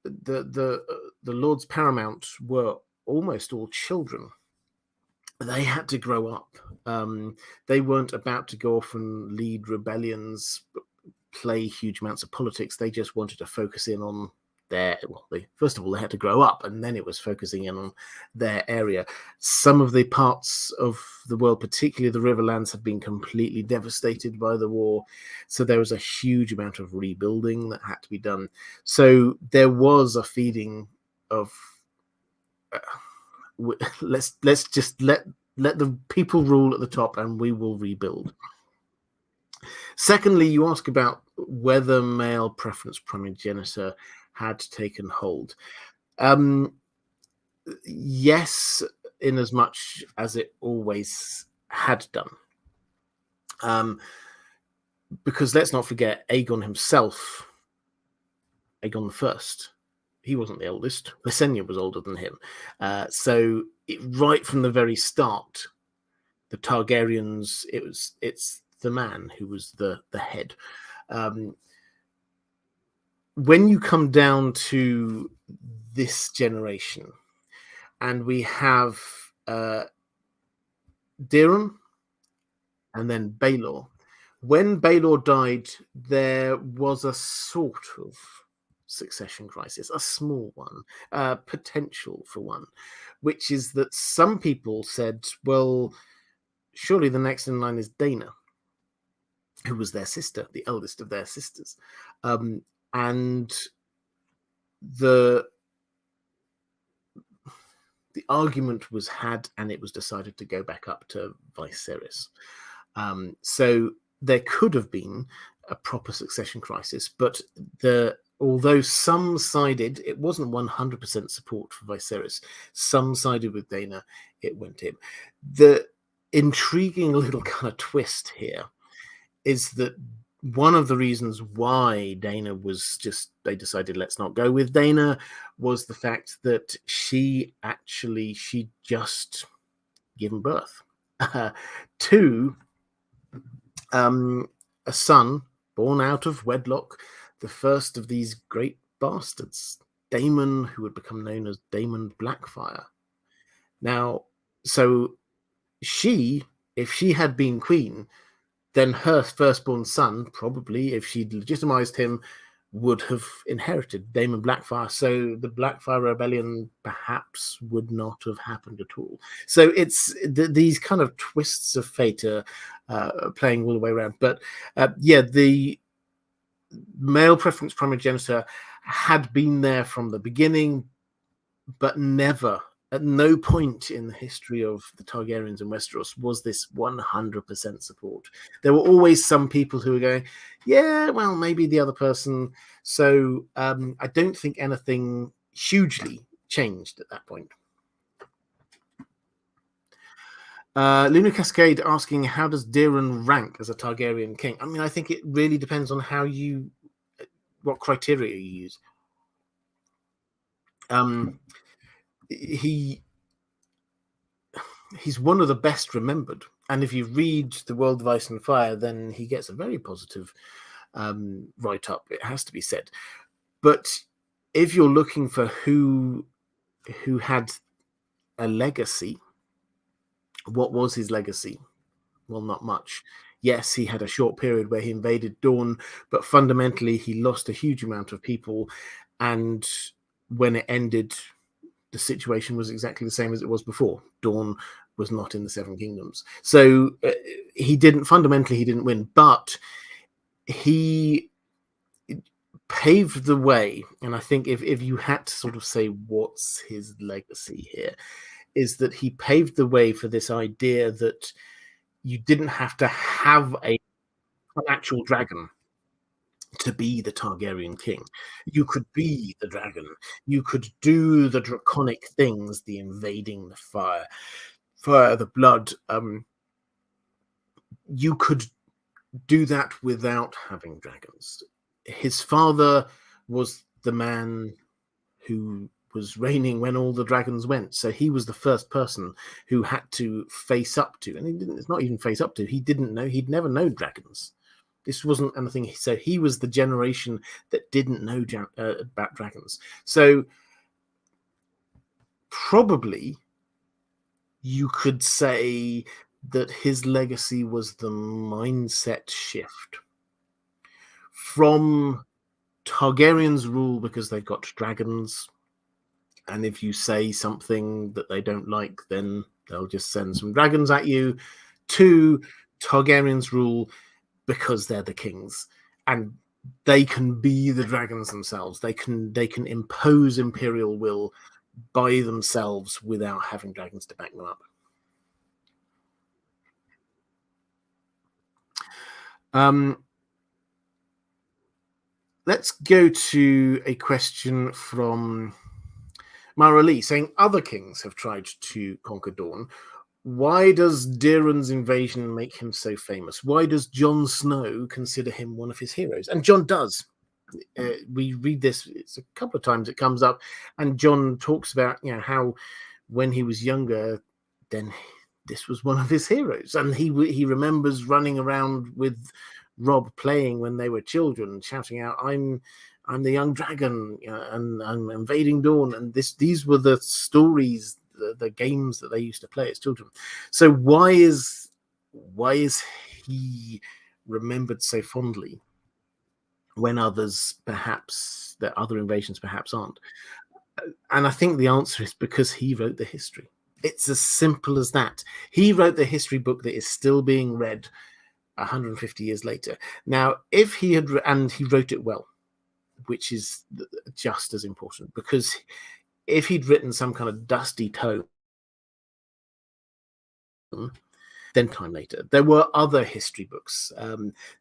the lords paramount, were almost all children. They had to grow up. They weren't about to go off and lead rebellions, play huge amounts of politics. They just wanted to focus in on first of all, they had to grow up, and then it was focusing in on their area. Some of the parts of the world, particularly the Riverlands, had been completely devastated by the war. So there was a huge amount of rebuilding that had to be done. So there was a feeding of let's just let the people rule at the top, and we will rebuild. Secondly, you ask about whether male preference primogeniture had taken hold. Yes, in as much as it always had done. Because let's not forget, Aegon himself, Aegon the First, he wasn't the eldest. Visenya was older than him. So right from the very start, the Targaryens, it's the man who was the head. When you come down to this generation, and we have Daeron and then Baelor. When Baelor died, there was a sort of succession crisis, a small one, potential for one, which is that some people said, well, surely the next in line is Dana, who was their sister, the eldest of their sisters. And the argument was had, and it was decided to go back up to Viserys. So there could have been a proper succession crisis, but although some sided, it wasn't 100% support for Viserys. Some sided with Dana, it went him. The intriguing little kind of twist here is that one of the reasons why Dana was they decided let's not go with Dana was the fact that she just given birth to a son born out of wedlock, the first of these great bastards, Daemon, who would become known as Daemon Blackfyre. Now, so if she had been queen, then her firstborn son, probably, if she'd legitimized him, would have inherited Daemon Blackfyre. So the Blackfyre rebellion perhaps would not have happened at all. So it's these kind of twists of fate are playing all the way around. But the male preference primogeniture had been there from the beginning, but never, at no point in the history of the Targaryens in Westeros was this 100% support. There were always some people who were going, yeah, well, maybe the other person. So I don't think anything hugely changed at that point. Luna Cascade asking, how does Daeron rank as a Targaryen king? I mean, I think it really depends on what criteria you use. He's one of the best remembered, and if you read The World of Ice and Fire, then he gets a very positive write-up, it has to be said. But if you're looking for who had a legacy, what was his legacy? Well, not much. Yes, he had a short period where he invaded Dawn, but fundamentally he lost a huge amount of people, and when it ended, the situation was exactly the same as it was before. Dawn was not in the Seven Kingdoms. So he didn't win, but he paved the way. And I think if you had to sort of say what's his legacy here, is that he paved the way for this idea that you didn't have to have an actual dragon to be the Targaryen king. You could be the dragon. You could do the draconic things, the invading, the fire, the blood. You could do that without having dragons. His father was the man who was reigning when all the dragons went. So he was the first person who had to face up to, and he didn't. It's not even face up to. He didn't know. He'd never known dragons. This wasn't anything. So he was the generation that didn't know about dragons. So probably you could say that his legacy was the mindset shift from Targaryens rule because they've got dragons, and if you say something that they don't like, then they'll just send some dragons at you, to Targaryens rule because they're the kings and they can be the dragons themselves. They can impose imperial will by themselves without having dragons to back them up. Let's go to a question from Maura Lee saying other kings have tried to conquer Dorne. Why does Daeron's invasion make him so famous? Why does Jon Snow consider him one of his heroes? And Jon does. We read this, it's a couple of times it comes up, and Jon talks about how when he was younger, then this was one of his heroes, and he remembers running around with Robb playing when they were children, shouting out, "I'm the young dragon, and I'm invading Dorne." And these were the stories, the games that they used to play as children. So why is he remembered so fondly when others, perhaps, that other invasions perhaps aren't? And I think the answer is because he wrote the history. It's as simple as that. He wrote the history book that is still being read 150 years later. Now, if he had, and he wrote it well, which is just as important, because if he'd written some kind of dusty tome, then time later, there were other history books.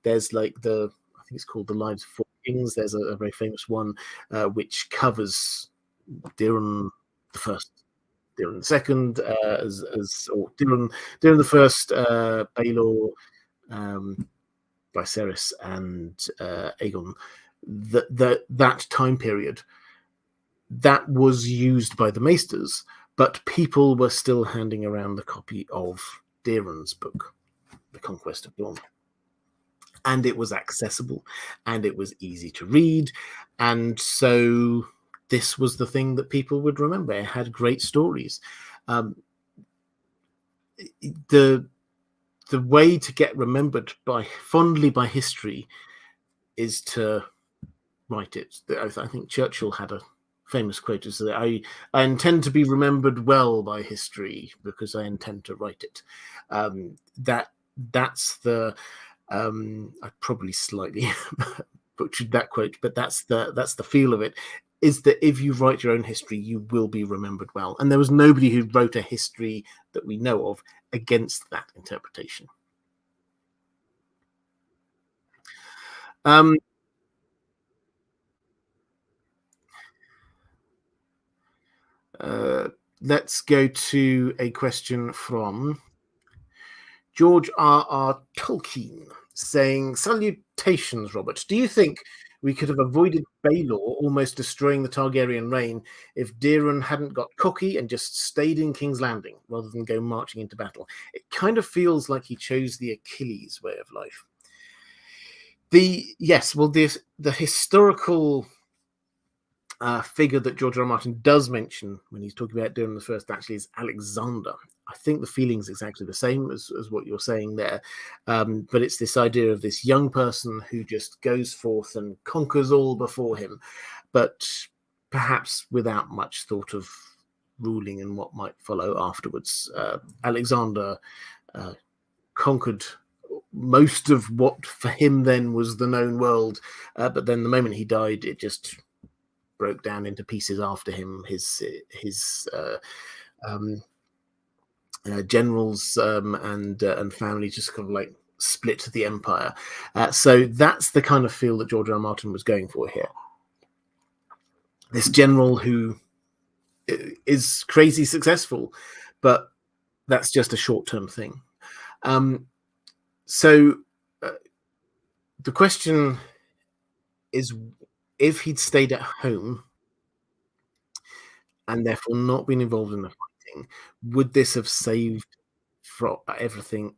There's like I think it's called The Lives of Four Kings. There's a very famous one which covers Daeron the First, Daeron the Second, or Daeron the First, Baelor, Viserys, and Aegon. That time period that was used by the Maesters, but people were still handing around the copy of Daeron's book, The Conquest of Dorne. And it was accessible and it was easy to read. And so this was the thing that people would remember. It had great stories. The way to get remembered fondly by history is to write it. I think Churchill had a famous quote is that I intend to be remembered well by history because I intend to write it. That's the I probably slightly butchered that quote, but that's the feel of it, is that if you write your own history, you will be remembered well. And there was nobody who wrote a history that we know of against that interpretation. Let's go to a question from George R.R. Tolkien saying, salutations, Robert. Do you think we could have avoided Baelor almost destroying the Targaryen reign if Daeron hadn't got cocky and just stayed in King's Landing rather than go marching into battle? It kind of feels like he chose the Achilles way of life. The historical figure that George R. R. Martin does mention when he's talking about Daeron the First actually is Alexander. I think the feeling's exactly the same as what you're saying there. But it's this idea of this young person who just goes forth and conquers all before him, but perhaps without much thought of ruling and what might follow afterwards. Alexander conquered most of what for him then was the known world, but then the moment he died, it just broke down into pieces after him. His generals and family just kind of like split the empire. So that's the kind of feel that George R. R. Martin was going for here. This general who is crazy successful, but that's just a short-term thing. So the question is, if he'd stayed at home, and therefore not been involved in the fighting, would this have saved everything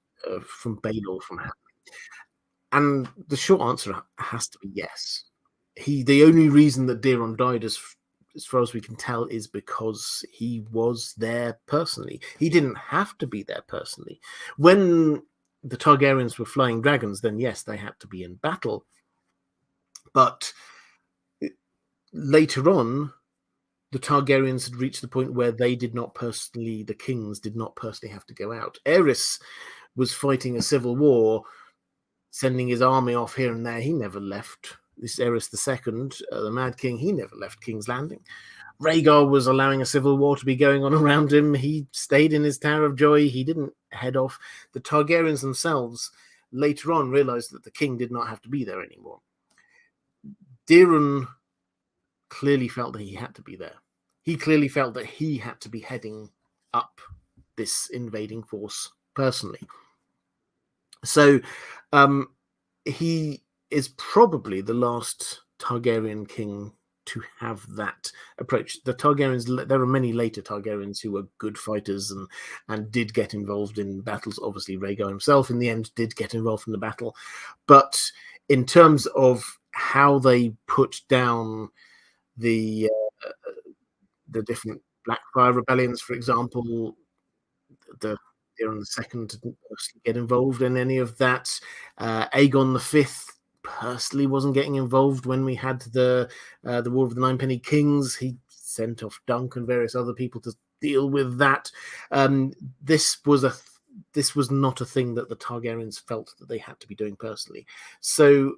from Baelor from happening? And the short answer has to be yes. The only reason that Daeron died, as far as we can tell, is because he was there personally. He didn't have to be there personally. When the Targaryens were flying dragons, then yes, they had to be in battle. But later on, the Targaryens had reached the point where they did not personally, the kings did not personally have to go out. Aerys was fighting a civil war, sending his army off here and there. He never left. This Aerys II, the Mad King, he never left King's Landing. Rhaegar was allowing a civil war to be going on around him. He stayed in his Tower of Joy. He didn't head off. The Targaryens themselves later on realized that the king did not have to be there anymore. Daeron clearly felt that he had to be there. He clearly felt that he had to be heading up this invading force personally. So he is probably the last Targaryen king to have that approach. The Targaryens, there are many later Targaryens who were good fighters and did get involved in battles. Obviously, Rhaegar himself in the end did get involved in the battle. But in terms of how they put down the different Blackfire rebellions, for example, the Daeron II didn't personally get involved in any of that. Aegon V personally wasn't getting involved when we had the War of the Ninepenny Kings. He sent off Dunk and various other people to deal with that. This was not a thing that the Targaryens felt that they had to be doing personally. So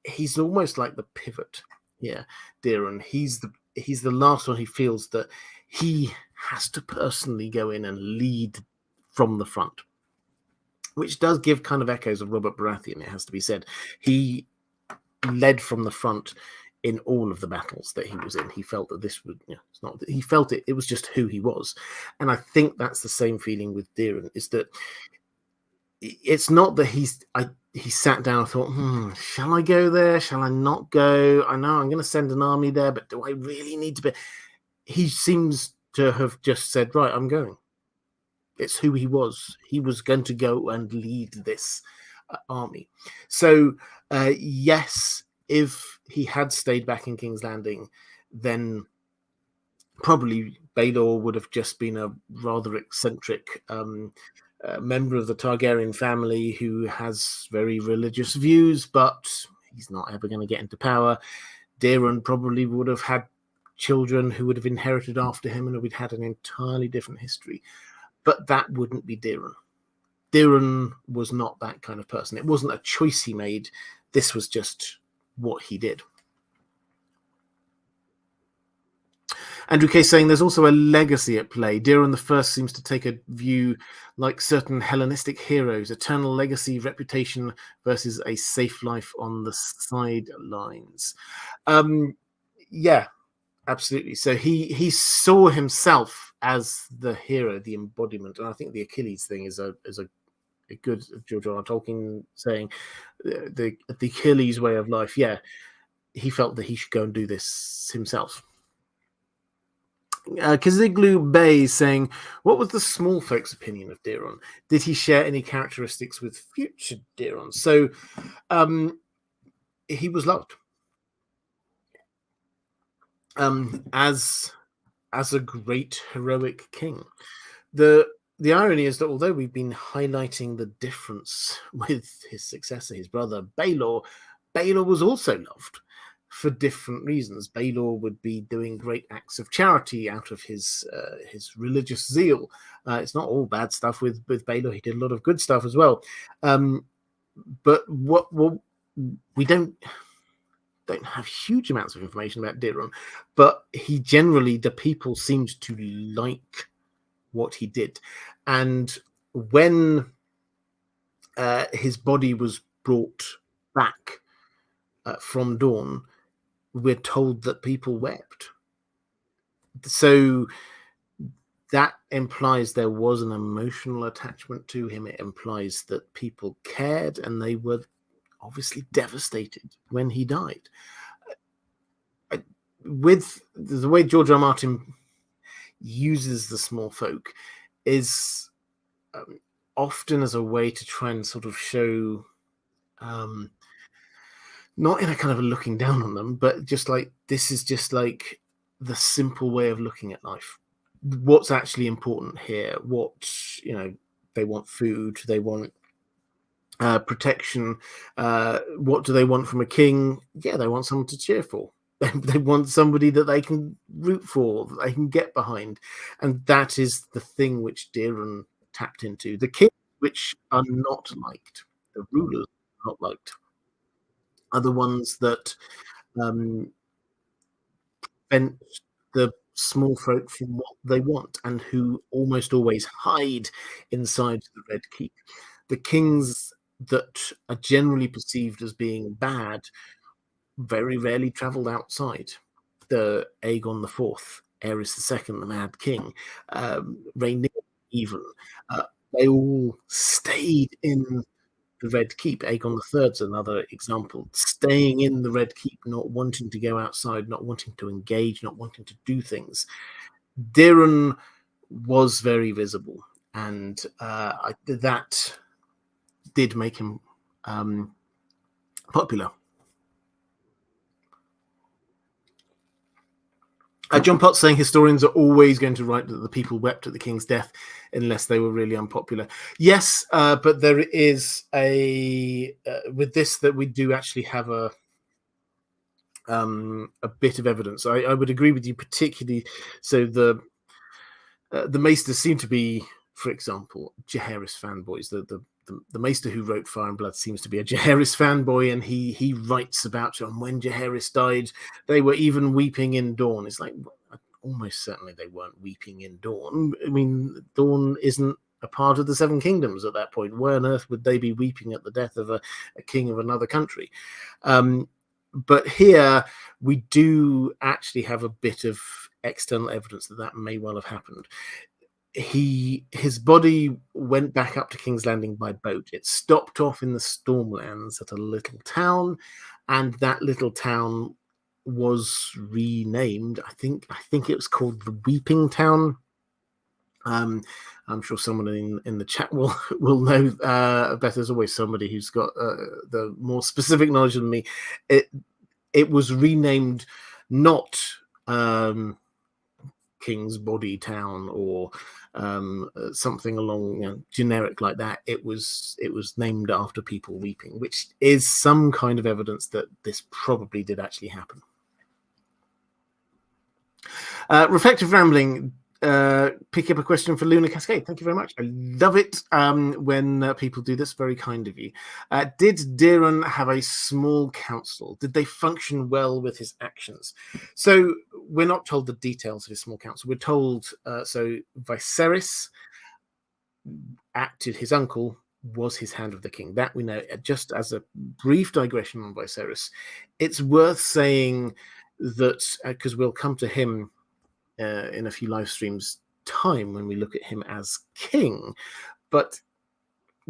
he's almost like the pivot. Yeah, Daeron. He's the last one who feels that he has to personally go in and lead from the front, which does give kind of echoes of Robert Baratheon, it has to be said. He led from the front in all of the battles that he was in. He felt that this would, it's not that he felt it, it was just who he was. And I think that's the same feeling with Daeron, is that it's not that he sat down and thought, shall I go there? Shall I not go? I know I'm going to send an army there, but do I really need to be? He seems to have just said, right, I'm going. It's who he was. He was going to go and lead this army. So, yes, if he had stayed back in King's Landing, then probably Baelor would have just been a rather eccentric member of the Targaryen family who has very religious views, but he's not ever going to get into power. Daeron probably would have had children who would have inherited after him, and we'd had an entirely different history. But that wouldn't be Daeron. Daeron was not that kind of person. It wasn't a choice he made. This was just what he did. Andrew K saying there's also a legacy at play. Daeron I seems to take a view like certain Hellenistic heroes, eternal legacy, reputation versus a safe life on the sidelines. Yeah, absolutely. So he saw himself as the hero, the embodiment, and I think the Achilles thing is a good George R. R. Tolkien saying the Achilles way of life. Yeah, he felt that he should go and do this himself. Kaziglu Bay saying, what was the small folks' opinion of Daeron? Did he share any characteristics with future Daeron? So he was loved. As a great heroic king. The irony is that although we've been highlighting the difference with his successor, his brother Baelor was also loved for different reasons. Baelor would be doing great acts of charity out of his religious zeal. It's not all bad stuff with Baelor. He did a lot of good stuff as well. But what we don't have huge amounts of information about Daeron, but he generally, the people seemed to like what he did. And when his body was brought back from Dawn, we're told that people wept. So that implies there was an emotional attachment to him. It implies that people cared, and they were obviously devastated when he died. With the way George R. R. Martin uses the small folk is often as a way to try and sort of show, not in a kind of a looking down on them, but just like, this is just like the simple way of looking at life. What's actually important here? What, they want food, they want protection. What do they want from a king? Yeah, they want someone to cheer for. They want somebody that they can root for, that they can get behind. And that is the thing which Daeron tapped into. The kings which are not liked, the rulers are not liked, are the ones that prevent the small folk from what they want, and who almost always hide inside the Red Keep. The kings that are generally perceived as being bad very rarely travelled outside. The Aegon the Fourth, Aerys the Second, the Mad King, Rhaenyra even, they all stayed in the Red Keep. Aegon the Third's another example, staying in the Red Keep, not wanting to go outside, not wanting to engage, not wanting to do things. Daeron was very visible, and that did make him popular. John Potts saying historians are always going to write that the people wept at the king's death unless they were really unpopular. Yes, but there is a with this that we do actually have a bit of evidence. I would agree with you, particularly. So the Maesters seem to be, for example, Jaehaerys fanboys. The Maester who wrote Fire and Blood seems to be a Jaehaerys fanboy, and he writes about when Jaehaerys died, they were even weeping in Dawn. It's like, almost certainly they weren't weeping in Dawn. I mean, Dawn isn't a part of the Seven Kingdoms at that point. Where on earth would they be weeping at the death of a king of another country? But here we do actually have a bit of external evidence that may well have happened. His body went back up to King's Landing by boat. It stopped off in the Stormlands at a little town, and that little town was renamed. I think it was called the Weeping Town. I'm sure someone in the chat will know better. There's always somebody who's got the more specific knowledge than me. It was renamed not King's Body Town or something along generic like that. It was named after people weeping, which is some kind of evidence that this probably did actually happen. Reflective Rambling, pick up a question for Luna Cascade. Thank you very much. I love it when people do this. Very kind of you. Did Daeron have a small council? Did they function well with his actions? So we're not told the details of his small council. We're told so Viserys acted, his uncle was his hand of the king. That we know. Just as a brief digression on Viserys, it's worth saying that because we'll come to him in a few live streams time when we look at him as king, but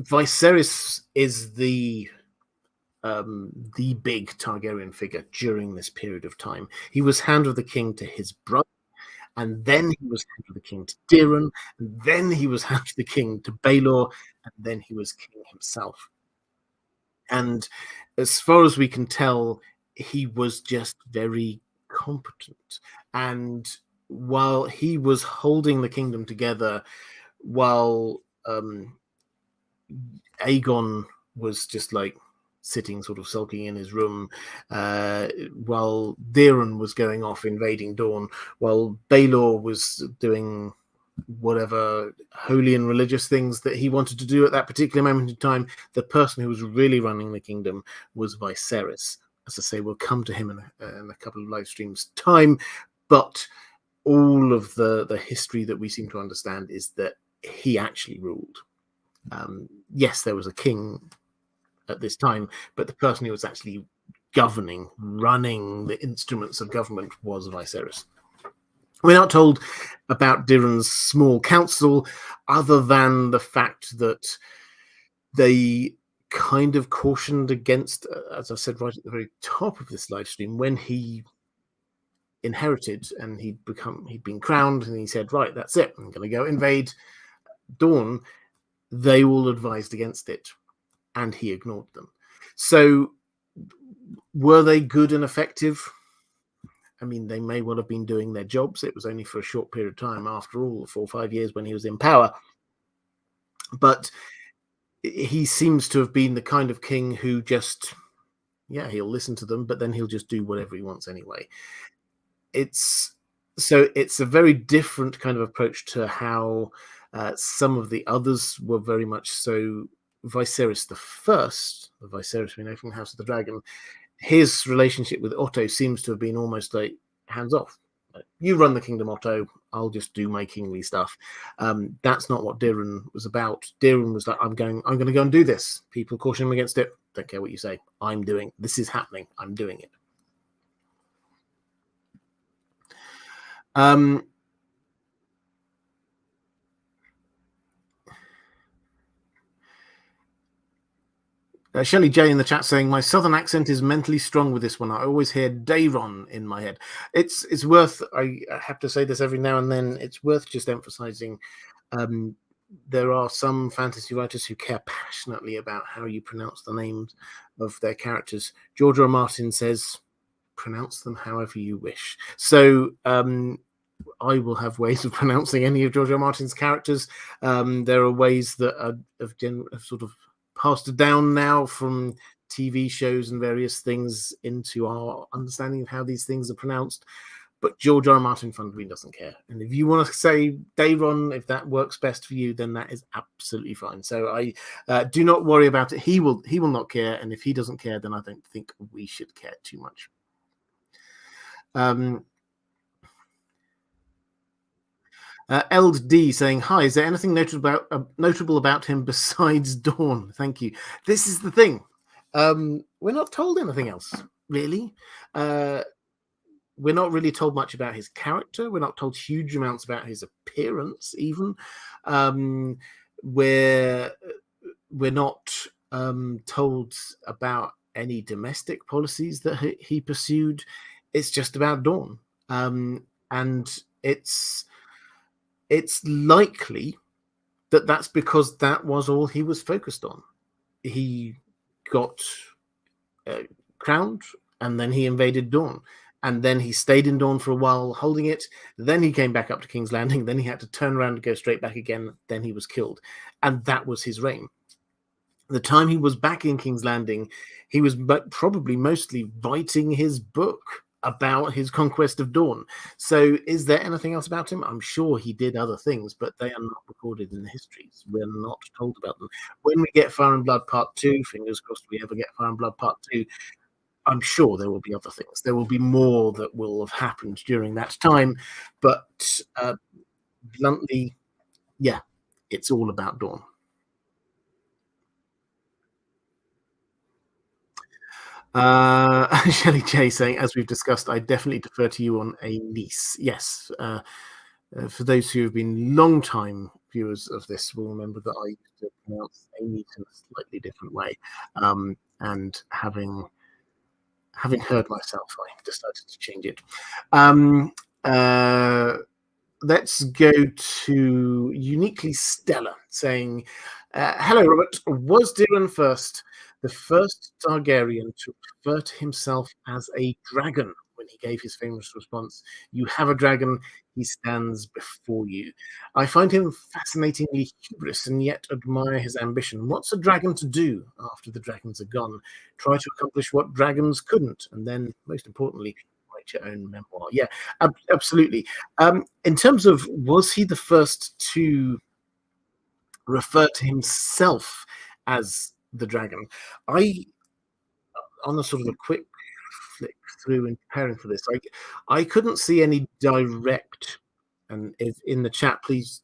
Viserys is the big Targaryen figure during this period of time. He was hand of the king to his brother, and then he was hand of the king to Daeron, and then he was hand of the king to Baelor, and then he was king himself. And as far as we can tell, he was just very competent. And while he was holding the kingdom together, while Aegon was just like sitting sort of sulking in his room, while Daeron was going off invading Dawn, while Baelor was doing whatever holy and religious things that he wanted to do at that particular moment in time, the person who was really running the kingdom was Viserys. As I say, we'll come to him in a couple of live streams time, but all of the history that we seem to understand is that he actually ruled. Yes, there was a king at this time, but the person who was actually governing, running the instruments of government was Viserys. We're not told about Daeron's small council, other than the fact that they kind of cautioned against, as I said right at the very top of this live stream, when he inherited, and he'd been crowned, and he said, right, that's it, I'm going to go invade Dawn, they all advised against it, and he ignored them. So were they good and effective? I mean, they may well have been doing their jobs. It was only for a short period of time, after all, 4 or 5 years when he was in power. But he seems to have been the kind of king who just, he'll listen to them, but then he'll just do whatever he wants anyway. It's a very different kind of approach to how some of the others were very much so. Viserys the Viserys we know from House of the Dragon, his relationship with Otto seems to have been almost like hands off. You run the kingdom, Otto. I'll just do my kingly stuff. That's not what Daeron was about. Daeron was like, I'm going to go and do this. People caution him against it. Don't care what you say. I'm doing. This is happening. I'm doing it. Shelley J in the chat saying, my southern accent is mentally strong with this one. I always hear Daeron in my head. It's worth, I have to say this every now and then, it's worth just emphasizing there are some fantasy writers who care passionately about how you pronounce the names of their characters. George R. R. Martin says, pronounce them however you wish. So I will have ways of pronouncing any of George R. R. Martin's characters. There are ways that have sort of passed down now from TV shows and various things into our understanding of how these things are pronounced. But George R. R. Martin fundamentally doesn't care. And if you want to say Daeron, if that works best for you, then that is absolutely fine. So I do not worry about it. He will not care. And if he doesn't care, then I don't think we should care too much. Eld D saying, hi, is there anything notable about him besides Dawn? Thank you. This is the thing. We're not told anything else, really. We're not really told much about his character. We're not told huge amounts about his appearance, even. We're not told about any domestic policies that he pursued. It's just about Dawn. And it's likely that that's because that was all he was focused on. He got crowned, and then he invaded Dawn. And then he stayed in Dawn for a while, holding it. Then he came back up to King's Landing. Then he had to turn around and go straight back again. Then he was killed. And that was his reign. The time he was back in King's Landing, he was probably mostly writing his book about his conquest of Dawn. So is there anything else about him? I'm sure he did other things, but they are not recorded in the histories. We're not told about them. When we get Fire and Blood Part 2, fingers crossed we ever get Fire and Blood Part 2, I'm sure there will be other things. There will be more that will have happened during that time. But bluntly, yeah, it's all about Dawn. Shelley J saying, as we've discussed, I definitely defer to you on a niece. Yes. For those who have been long-time viewers of this will remember that I used to pronounce a niece in a slightly different way. And having heard myself, I decided to change it. Let's go to Uniquely Stella saying, hello, Robert. Was Daeron the first Targaryen to refer to himself as a dragon when he gave his famous response, you have a dragon, he stands before you? I find him fascinatingly hubris and yet admire his ambition. What's a dragon to do after the dragons are gone? Try to accomplish what dragons couldn't, and then, most importantly, write your own memoir. Yeah, absolutely. In terms of, was he the first to refer to himself as the dragon? On a sort of a quick flick through and preparing for this, I couldn't see any direct, and if in the chat, please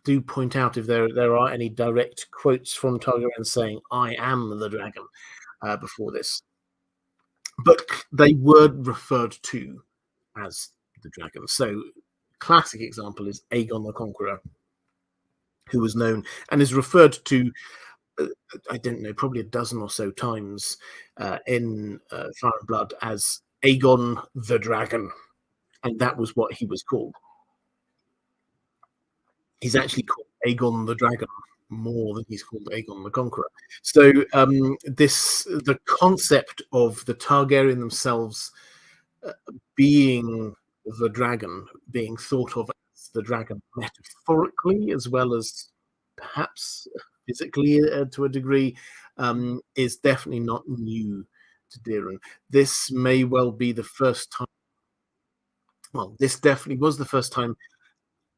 do point out if there are any direct quotes from Targaryen saying, I am the dragon, before this. But they were referred to as the dragon. So, classic example is Aegon the Conqueror, who was known and is referred to, I don't know, probably a dozen or so times in Fire and Blood as Aegon the Dragon. and that was what he was called. He's actually called Aegon the Dragon more than he's called Aegon the Conqueror. So the concept of the Targaryen themselves being the dragon, being thought of as the dragon metaphorically as well as perhaps physically to a degree, is definitely not new to Daeron. This may well be the first time. Well, this definitely was the first time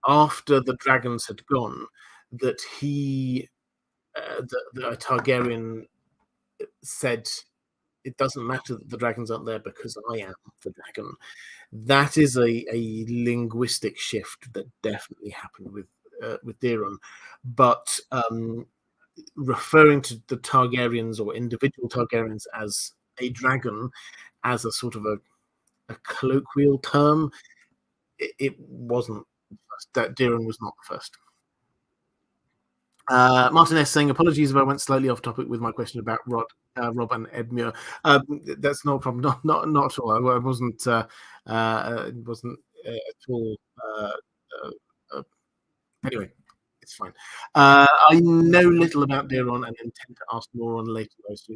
after the dragons had gone that a Targaryen said, "It doesn't matter that the dragons aren't there because I am the dragon." That is a linguistic shift that definitely happened with Daeron, but referring to the Targaryens or individual Targaryens as a dragon, as a sort of a colloquial term, it wasn't. That Daeron was not the first. Martin S saying, apologies if I went slightly off topic with my question about Rob and Edmure. That's no problem. Not at all. I wasn't at all. Anyway, it's fine. I know little about Daeron and intend to ask more on later.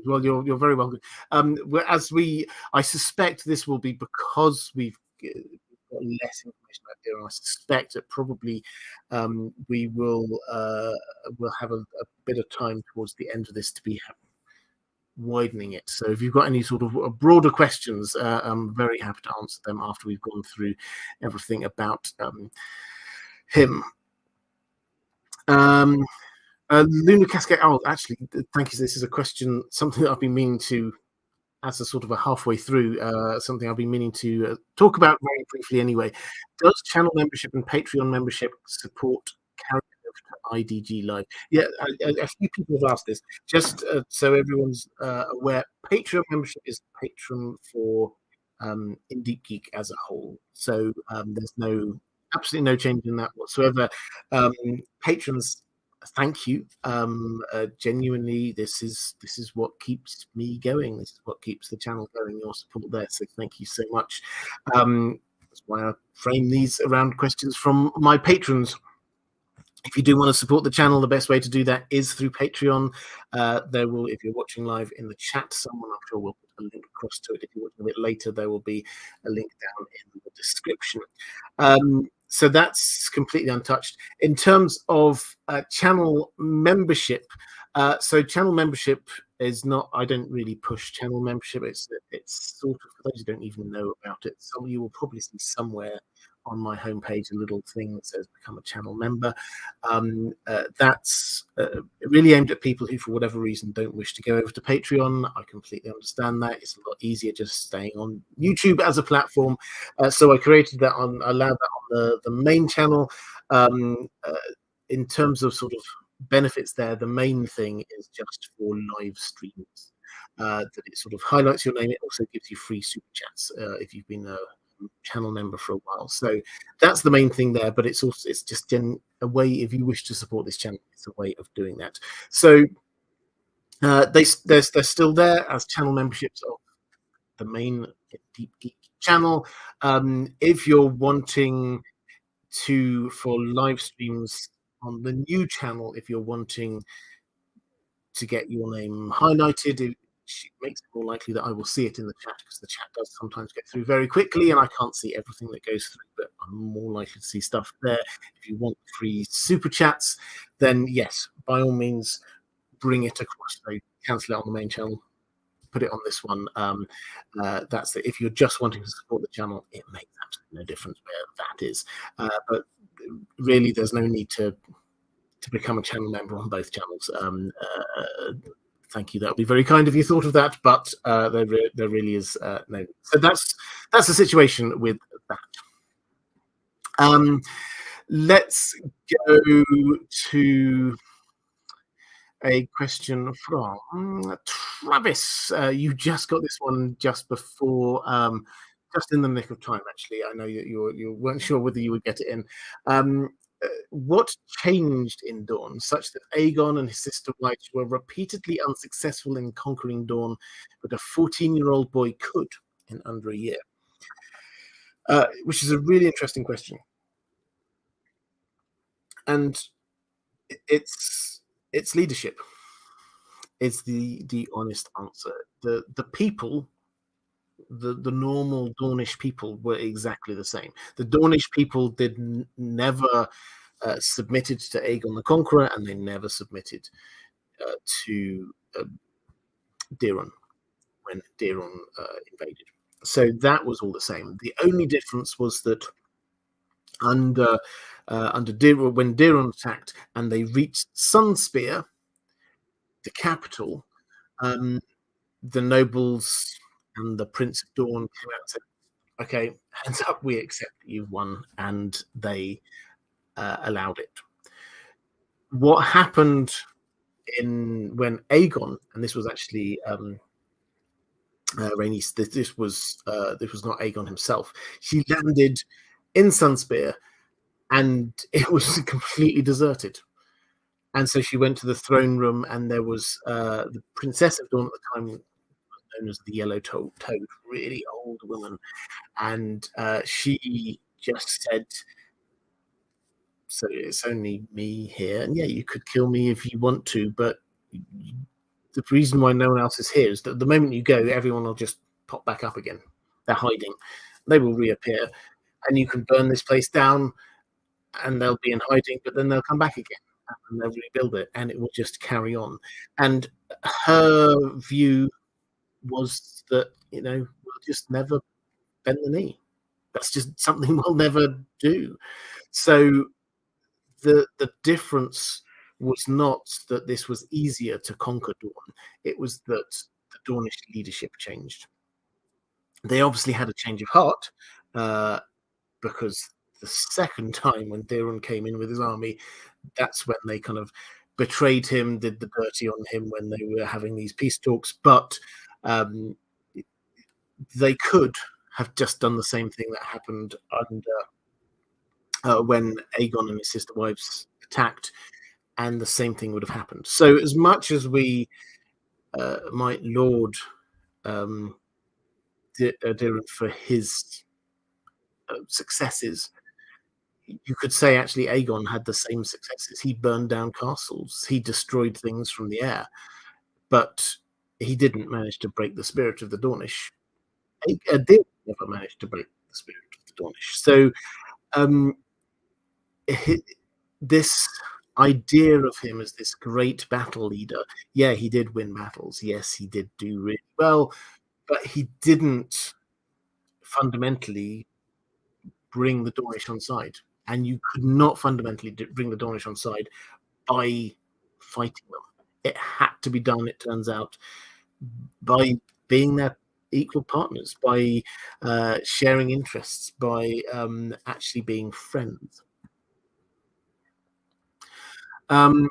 Well, you're very welcome. I suspect this will be because we've got less information about Daeron. I suspect that probably we will have a bit of time towards the end of this to be widening it. So if you've got any sort of broader questions, I'm very happy to answer them after we've gone through everything about him. Luna Cascade. Oh, actually, thank you. This is a question, something that I've been meaning to, as a sort of a halfway through, something I've been meaning to talk about very briefly anyway. Does channel membership and Patreon membership support carry over to IDG Live? Yeah, a few people have asked this. Just so everyone's aware, Patreon membership is patron for In Deep Geek as a whole. So there's absolutely no change in that whatsoever. Patrons, thank you. Genuinely, this is what keeps me going. This is what keeps the channel going. Your support there, so thank you so much. That's why I frame these around questions from my patrons. If you do want to support the channel, the best way to do that is through Patreon. There will, if you're watching live in the chat, someone I'm sure will put a link across to it. If you're watching a bit later, there will be a link down in the description. So that's completely untouched. In terms of channel membership, so channel membership is not, I don't really push channel membership. It's sort of, for those who don't even know about it, some of you will probably see somewhere on my homepage a little thing that says become a channel member. That's really aimed at people who, for whatever reason, don't wish to go over to Patreon. I completely understand that. It's a lot easier just staying on YouTube as a platform. So I created that allowed that on the main channel. In terms of sort of benefits there, the main thing is just for live streams. That it sort of highlights your name. It also gives you free super chats if you've been a channel member for a while. So that's the main thing there, but it's just a way, if you wish to support this channel, it's a way of doing that. So they're still there as channel memberships of the main Deep Geek channel. If you're wanting for live streams on the new channel, if you're wanting to get your name highlighted, it makes it more likely that I will see it in the chat, because the chat does sometimes get through very quickly and I can't see everything that goes through, but I'm more likely to see stuff there. If you want free super chats, then yes, by all means, bring it across. So cancel it on the main channel, put it on this one. That's it. If you're just wanting to support the channel, it makes absolutely no difference where that is. But really, there's no need to become a channel member on both channels. Thank you. That would be very kind if you thought of that, but there really is no. So that's the situation with that. Let's go to a question from Travis. You just got this one just before, just in the nick of time. Actually, I know you weren't sure whether you would get it in. What changed in Dawn such that Aegon and his sister White were repeatedly unsuccessful in conquering Dawn, but a 14-year-old boy could in under a year? which is a really interesting question, and it's leadership. Is the honest answer. The people, the normal Dornish people were exactly the same. The Dornish people did never submitted to Aegon the Conqueror, and they never submitted to Daeron when Daeron invaded. So that was all the same. The only difference was that under under Daeron, when Daeron attacked and they reached Sunspear, the capital, um, the nobles and the Prince of Dawn came out and said, "Okay, hands up, we accept that you've won," and they allowed it. What happened in when Aegon, and this was actually Rhaenys, this was not Aegon himself. She landed in Sunspear, and it was completely deserted. And so she went to the throne room, and there was the Princess of Dawn at the time, known as the Yellow Toad, really old woman, and she just said, "So it's only me here, and yeah, you could kill me if you want to, but the reason why no one else is here is that the moment you go, everyone will just pop back up again. They're hiding. They will reappear, and you can burn this place down, and they'll be in hiding, but then they'll come back again, and they'll rebuild it, and it will just carry on." And her view was that, we'll just never bend the knee. That's just something we'll never do. So the difference was not that this was easier to conquer Dawn. It was that the Dornish leadership changed. They obviously had a change of heart, because the second time when Daeron came in with his army, that's when they kind of betrayed him, did the dirty on him when they were having these peace talks. But they could have just done the same thing that happened under when Aegon and his sister wives attacked, and the same thing would have happened. So as much as we might laud Daeron for his successes, you could say actually Aegon had the same successes. He burned down castles, he destroyed things from the air, but he didn't manage to break the spirit of the Dornish. Daeron never managed to break the spirit of the Dornish. So this idea of him as this great battle leader, yeah, he did win battles. Yes, he did do really well, but he didn't fundamentally bring the Dornish on side. And you could not fundamentally bring the Dornish on side by fighting them. It had to be done, it turns out, by being their equal partners, by sharing interests, by actually being friends. Andrew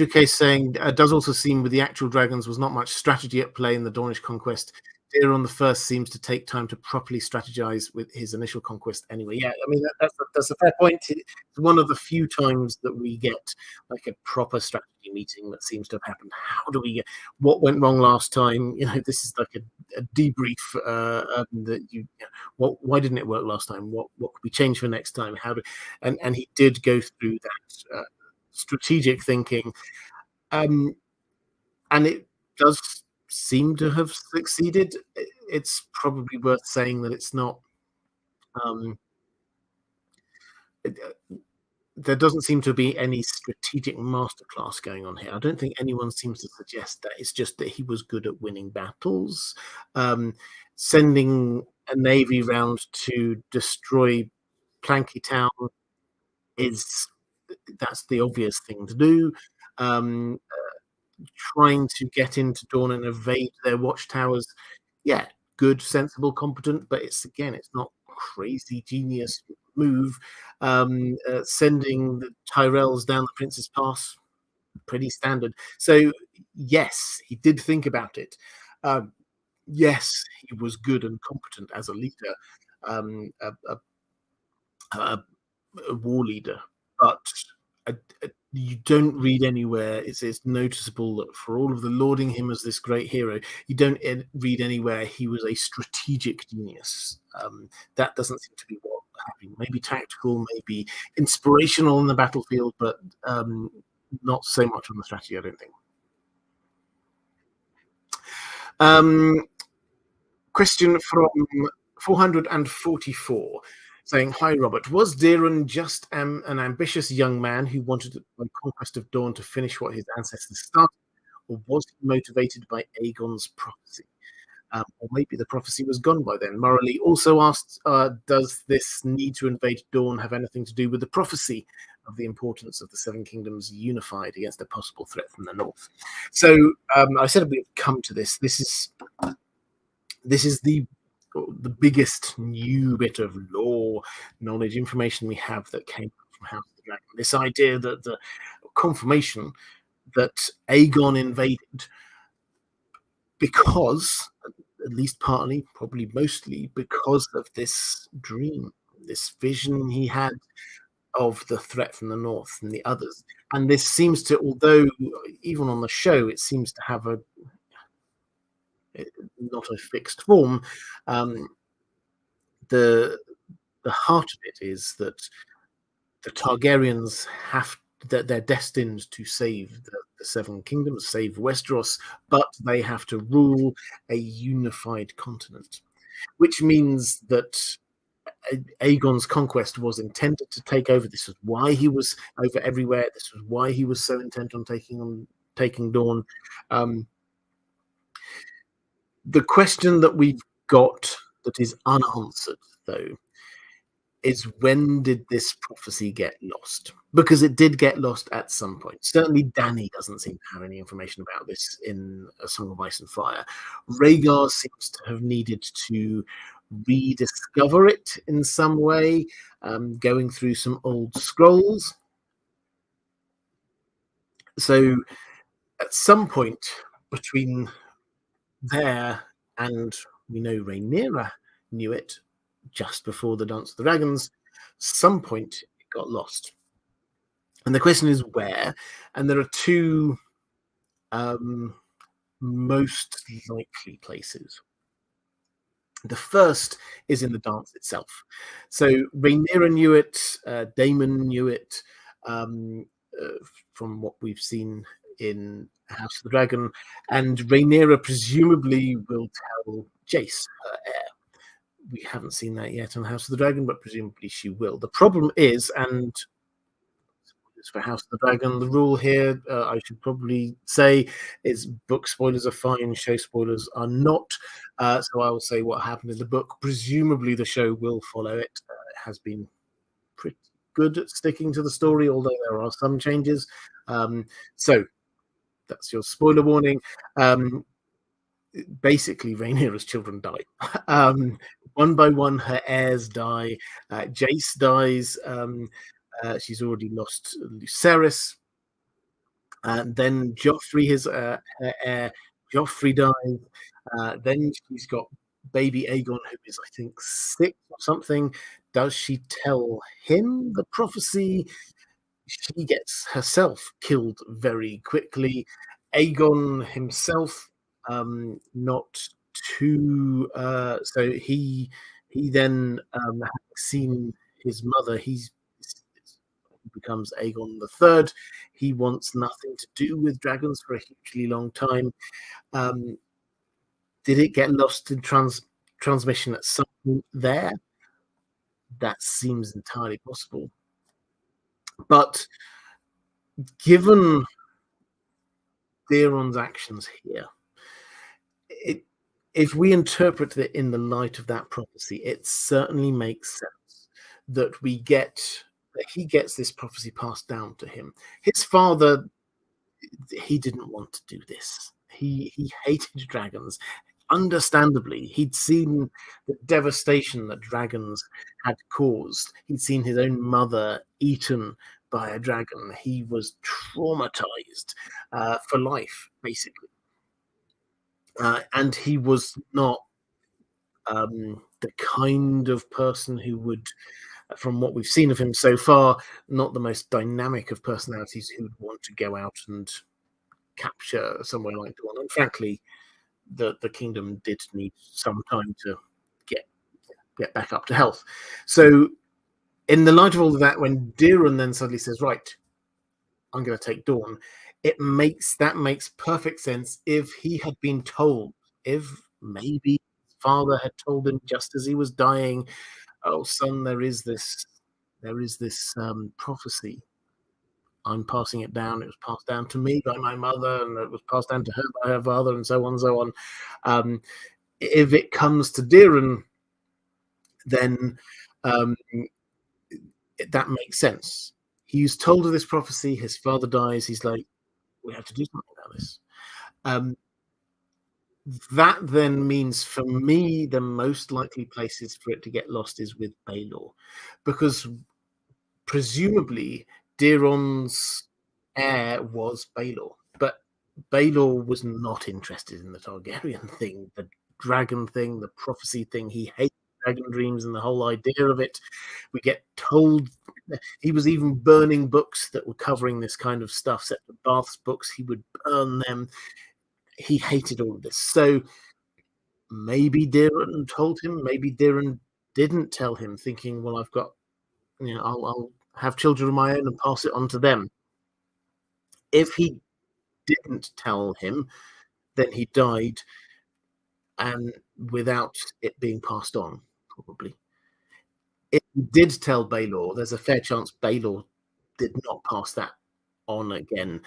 Case saying, does also seem with the actual dragons was not much strategy at play in the Dornish conquest. Daeron the First seems to take time to properly strategize with his initial conquest anyway. Yeah, I mean, that's a fair point. It's one of the few times that we get like a proper strategy meeting that seems to have happened. How do we get, what went wrong last time? This is like a debrief that why didn't it work last time? What could we change for next time? And he did go through that strategic thinking, and it does seem to have succeeded. It's probably worth saying that it's not there doesn't seem to be any strategic masterclass going on here. I don't think anyone seems to suggest that. It's just that he was good at winning battles. Sending a navy round to destroy Planky Town that's the obvious thing to do. Trying to get into Dawn and evade their watchtowers, yeah, good, sensible, competent, but it's not crazy genius move. Sending the Tyrells down the Prince's Pass, pretty standard. So yes, he did think about it. Yes, he was good and competent as a leader, a war leader, but you don't read anywhere. It's noticeable that for all of the lauding him as this great hero, you don't read anywhere he was a strategic genius. That doesn't seem to be what happened. Maybe tactical, maybe inspirational in the battlefield, but not so much on the strategy, I don't think. Question from 444. Saying, "Hi, Robert. Was Daeron just an ambitious young man who wanted the conquest of Dawn to finish what his ancestors started, or was he motivated by Aegon's prophecy? Or maybe the prophecy was gone by then." Morally also asked, does this need to invade Dawn have anything to do with the prophecy of the importance of the Seven Kingdoms unified against a possible threat from the north? So I said we'd come to this. This is the biggest new bit of lore knowledge information we have that came from House of the Dragon. This idea that the confirmation that Aegon invaded because, at least partly, probably mostly, because of this dream, this vision he had of the threat from the north and the others. And this seems to, although even on the show, it seems to have not a fixed form. The heart of it is that the Targaryens that they're destined to save the Seven Kingdoms, save Westeros, but they have to rule a unified continent, which means that Aegon's conquest was intended to take over. This was why he was over everywhere. This was why he was so intent on taking Dawn. The question that we've got that is unanswered, though, is when did this prophecy get lost? Because it did get lost at some point. Certainly Dany doesn't seem to have any information about this in A Song of Ice and Fire. Rhaegar seems to have needed to rediscover it in some way, going through some old scrolls. So at some point between there and we know Rhaenyra knew it just before the Dance of the Dragons, some point it got lost. And the question is where? And there are two most likely places. The first is in the dance itself. So Rhaenyra knew it, Daemon knew it, from what we've seen in House of the Dragon, and Rhaenyra presumably will tell Jace, her heir. We haven't seen that yet on House of the Dragon, but presumably she will. The problem is, and for House of the Dragon, the rule here, I should probably say, is book spoilers are fine, show spoilers are not. So I will say what happened in the book. Presumably the show will follow it. It has been pretty good at sticking to the story, although there are some changes. So that's your spoiler warning. Basically, Rhaenyra's children die. One by one, her heirs die. Jace dies. She's already lost Lucerys. Then Joffrey, her heir, Joffrey dies. Then she's got baby Aegon, who is, I think, 6 or something. Does she tell him the prophecy? She gets herself killed very quickly. Aegon himself, not too. So he then, having seen his mother, he becomes Aegon the Third. He wants nothing to do with dragons for a hugely long time. Did it get lost in transmission at some point there? That seems entirely possible. But given Daeron's actions here, if we interpret it in the light of that prophecy, it certainly makes sense that he gets this prophecy passed down to him. His father, he didn't want to do this. He hated dragons. Understandably, he'd seen the devastation that dragons had caused. He'd seen his own mother eaten by a dragon. He was traumatized for life, basically. And he was not the kind of person who would from what we've seen of him so far, not the most dynamic of personalities who would want to go out and capture somewhere like Dawn. And frankly, the kingdom did need some time to get back up to health. So in the light of all of that, when Daeron then suddenly says, right, I'm going to take Dawn, that makes perfect sense if he had been told, if maybe his father had told him just as he was dying, oh son, there is this prophecy. I'm passing it down. It was passed down to me by my mother, and it was passed down to her by her father, and so on and so on. If it comes to Daeron, then that makes sense. He's told of this prophecy. His father dies. He's like, we have to do something about this. That then means, for me, the most likely places for it to get lost is with Baelor, because presumably Daeron's heir was Baelor, but Baelor was not interested in the Targaryen thing, the dragon thing, the prophecy thing. He hated dragon dreams and the whole idea of it. We get told he was even burning books that were covering this kind of stuff, set to Bath's books. He would burn them. He hated all of this. So maybe Daeron told him, maybe Daeron didn't tell him, thinking, well, I've got, I'll have children of my own and pass it on to them. If he didn't tell him, then he died, and without it being passed on, probably. If he did tell Baelor, there's a fair chance Baelor did not pass that on again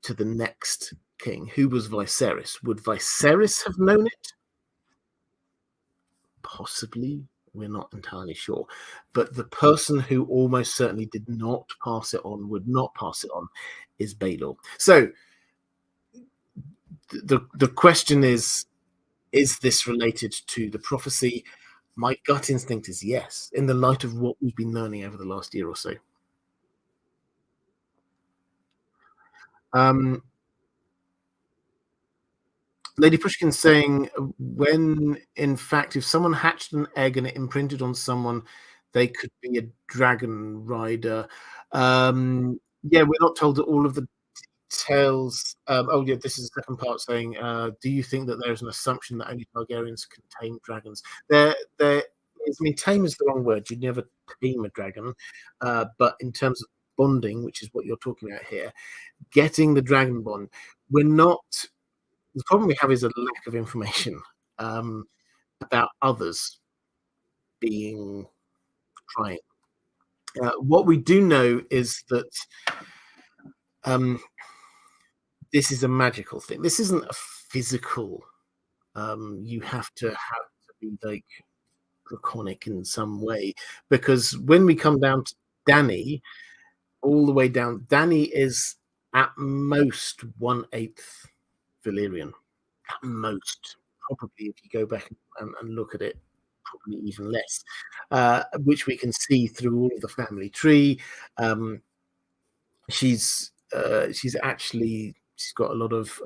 to the next king, who was Viserys. Would Viserys have known it? Possibly. We're not entirely sure. But the person who almost certainly did not pass it on, would not pass it on, is Baelor. So the question is this related to the prophecy? My gut instinct is yes, in the light of what we've been learning over the last year or so. Lady Pushkin's saying, when in fact, if someone hatched an egg and it imprinted on someone, they could be a dragon rider. Yeah, we're not told that all of the details. Oh, yeah, this is the second part saying, do you think that there's an assumption that only Targaryens can tame dragons? There is, I mean, tame is the wrong word. You'd never tame a dragon. But in terms of bonding, which is what you're talking about here, getting the dragon bond, we're not. The problem we have is a lack of information about others being trying. What we do know is that this is a magical thing. This isn't a physical. You have to be like draconic in some way, because when we come down to Dany, all the way down, Dany is at most 1/8 Valyrian. At most, probably, if you go back and look at it, probably even less, which we can see through all of the family tree. She's got a lot of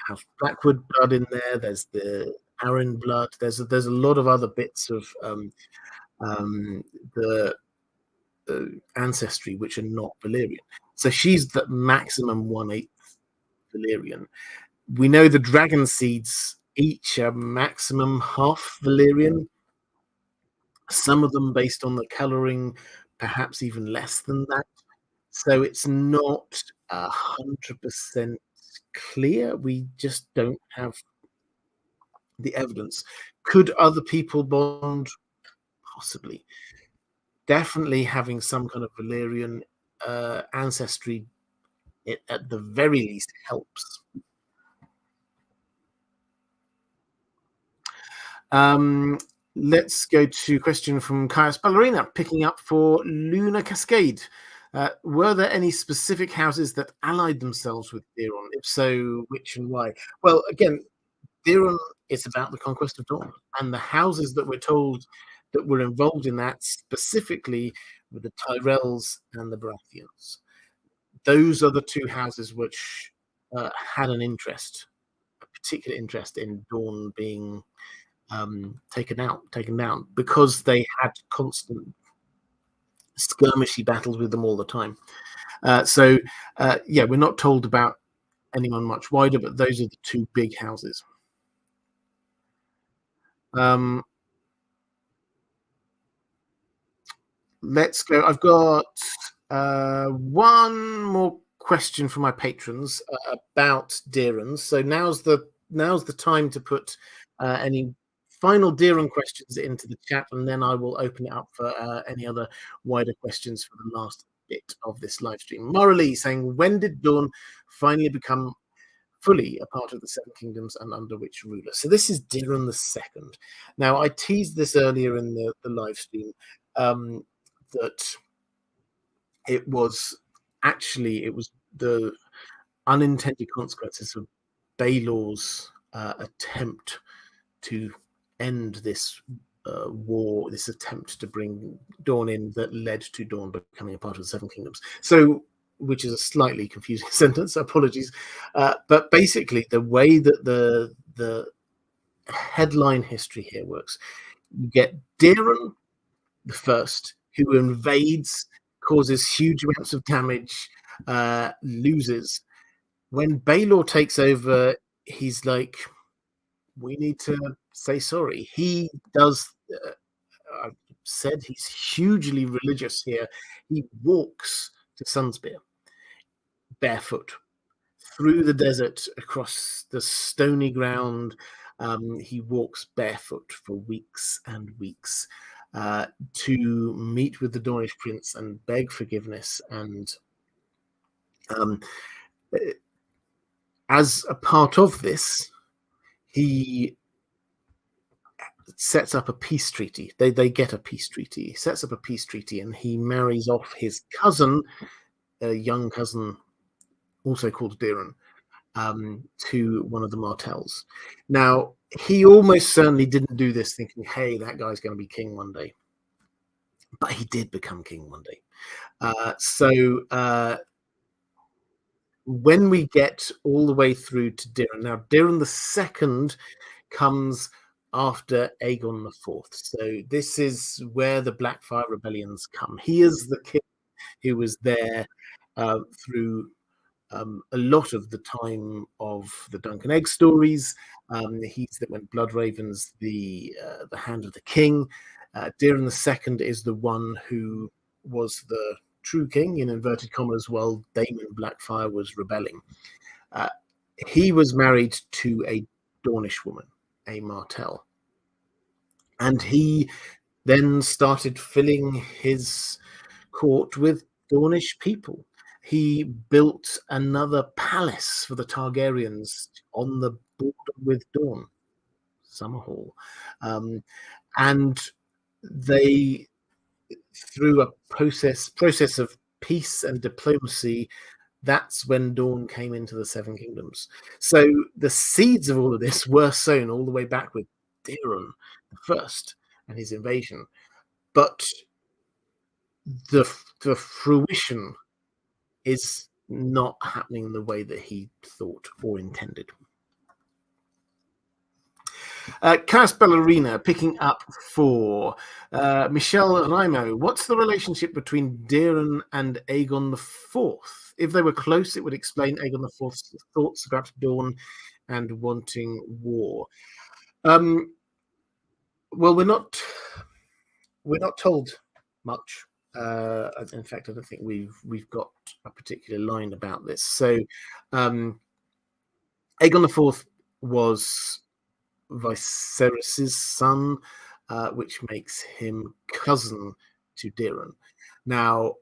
House Blackwood blood in there. There's the Arryn blood. There's a lot of other bits of the ancestry which are not Valyrian. So she's the maximum 1/8 Valyrian. We know the dragon seeds each are maximum half Valyrian. Some of them, based on the colouring, perhaps even less than that. So it's not 100% clear. We just don't have the evidence. Could other people bond? Possibly. Definitely having some kind of Valyrian ancestry, it at the very least helps. Let's go to a question from Caius Ballerina, picking up for Luna Cascade. Were there any specific houses that allied themselves with Daeron? If so, which and why? Well, again, Daeron is about the conquest of Dawn, and the houses that we're told that were involved in that specifically were the Tyrells and the Baratheons. Those are the two houses which had an interest, a particular interest in Dawn being taken down, because they had constant skirmishy battles with them all the time. We're not told about anyone much wider, but those are the two big houses. Let's go. I've got one more question from my patrons about Daeron. So now's the time to put any final Daeron questions into the chat, and then I will open it up for any other wider questions for the last bit of this live stream. Maura saying, when did Dawn finally become fully a part of the Seven Kingdoms and under which ruler? So this is Daeron II. Now, I teased this earlier in the live stream, that it was the unintended consequences of Baelor's attempt to end this war, this attempt to bring Dawn in, that led to Dawn becoming a part of the Seven Kingdoms. So, which is a slightly confusing sentence, apologies. But basically, the way that the headline history here works, you get Daeron the First, who invades, causes huge amounts of damage, loses. When Baelor takes over, he's like, we need to say sorry. He does. I've said he's hugely religious here. He walks to Sunspear barefoot through the desert, across the stony ground. He walks barefoot for weeks and weeks to meet with the Dornish prince and beg forgiveness. And as a part of this, he sets up a peace treaty. They get a peace treaty. He sets up a peace treaty, and he marries off his cousin, a young cousin, also called Daeron, to one of the Martells. Now, he almost certainly didn't do this thinking, hey, that guy's going to be king one day. But he did become king one day. When we get all the way through to Daeron, now Daeron II comes after Aegon IV. So this is where the Blackfire rebellions come. He is the king who was there through a lot of the time of the Dunk and Egg stories. He's that when Blood Ravens, the Hand of the King. Daeron II is the one who was the true king, in inverted commas, while Daemon Blackfire was rebelling. He was married to a Dornish woman, a Martell. And he then started filling his court with Dornish people. He built another palace for the Targaryens on the border with Dawn, Summerhall. And they, through a process of peace and diplomacy, that's when Dawn came into the Seven Kingdoms. So the seeds of all of this were sown all the way back with Daeron the First and his invasion. But the fruition is not happening the way that he thought or intended. Charis Ballerina picking up for Michelle Raimo. What's the relationship between Daeron and Aegon IV? If they were close, it would explain Aegon IV's thoughts about Dawn and wanting war. Well, we're not told much. In fact, I don't think we've got a particular line about this. So, Aegon IV was Viserys's son, which makes him cousin to Daeron. Now,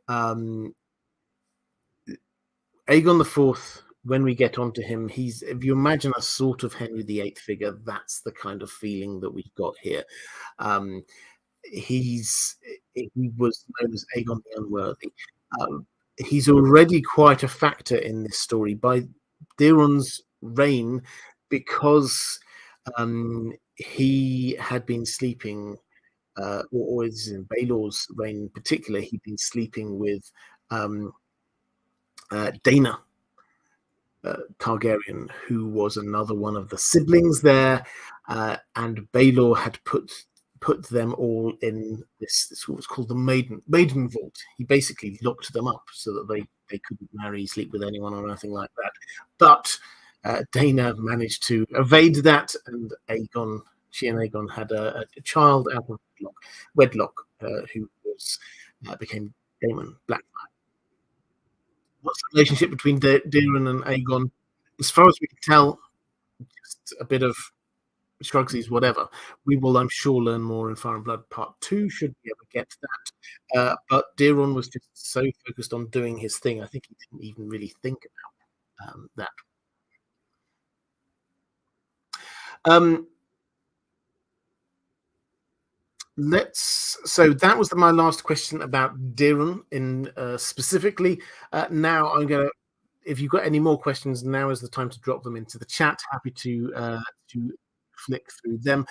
Aegon IV, when we get onto him, if you imagine a sort of Henry VIII figure, that's the kind of feeling that we've got here. He was known as Aegon the Unworthy. He's already quite a factor in this story by Daeron's reign, because he had been sleeping, or in Baelor's reign in particular, he'd been sleeping with Dana Targaryen, who was another one of the siblings there. and Baylor had put them all in this what was called the maiden vault. He basically locked them up so that they couldn't marry, sleep with anyone, or anything like that. But Dana managed to evade that, and she and Aegon had a child out of wedlock, who became Daemon Blackfire. What's the relationship between Daeron and Aegon? As far as we can tell, just a bit of Scrugsies, whatever. We will, I'm sure, learn more in Fire and Blood Part 2, should we ever get to that. But Daeron was just so focused on doing his thing, I think he didn't even really think about that. So that was my last question about Daeron in specifically. Now I'm going to, if you've got any more questions, now is the time to drop them into the chat. Happy to flick through them.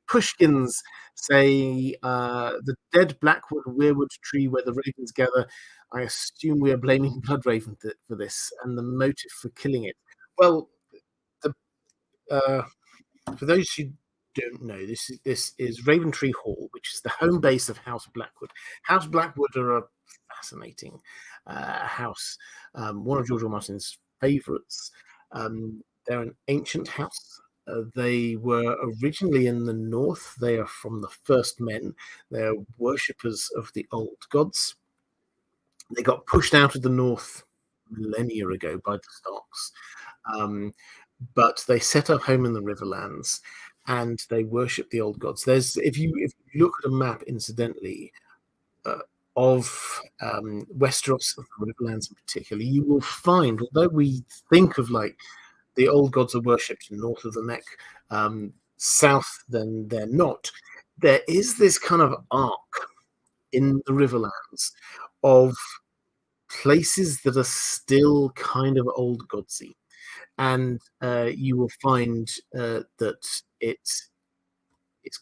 Pushkins say the dead Blackwood weirwood tree where the ravens gather. I assume we are blaming Bloodraven for this and the motive for killing it. Well, for those who don't know, this is Raventree Hall, which is the home base of House Blackwood. House Blackwood are a fascinating house, one of George R. R. Martin's favourites. They're an ancient house. They were originally in the north. They are from the First Men. They're worshippers of the old gods. They got pushed out of the north millennia ago by the Starks, but they set up home in the Riverlands, and they worship the old gods. If you look at a map, incidentally, of Westeros, of the Riverlands in particular, you will find, although we think of like the old gods are worshipped north of the neck, south, then they're not. There is this kind of arc in the Riverlands of places that are still kind of old godsy, and you will find that it's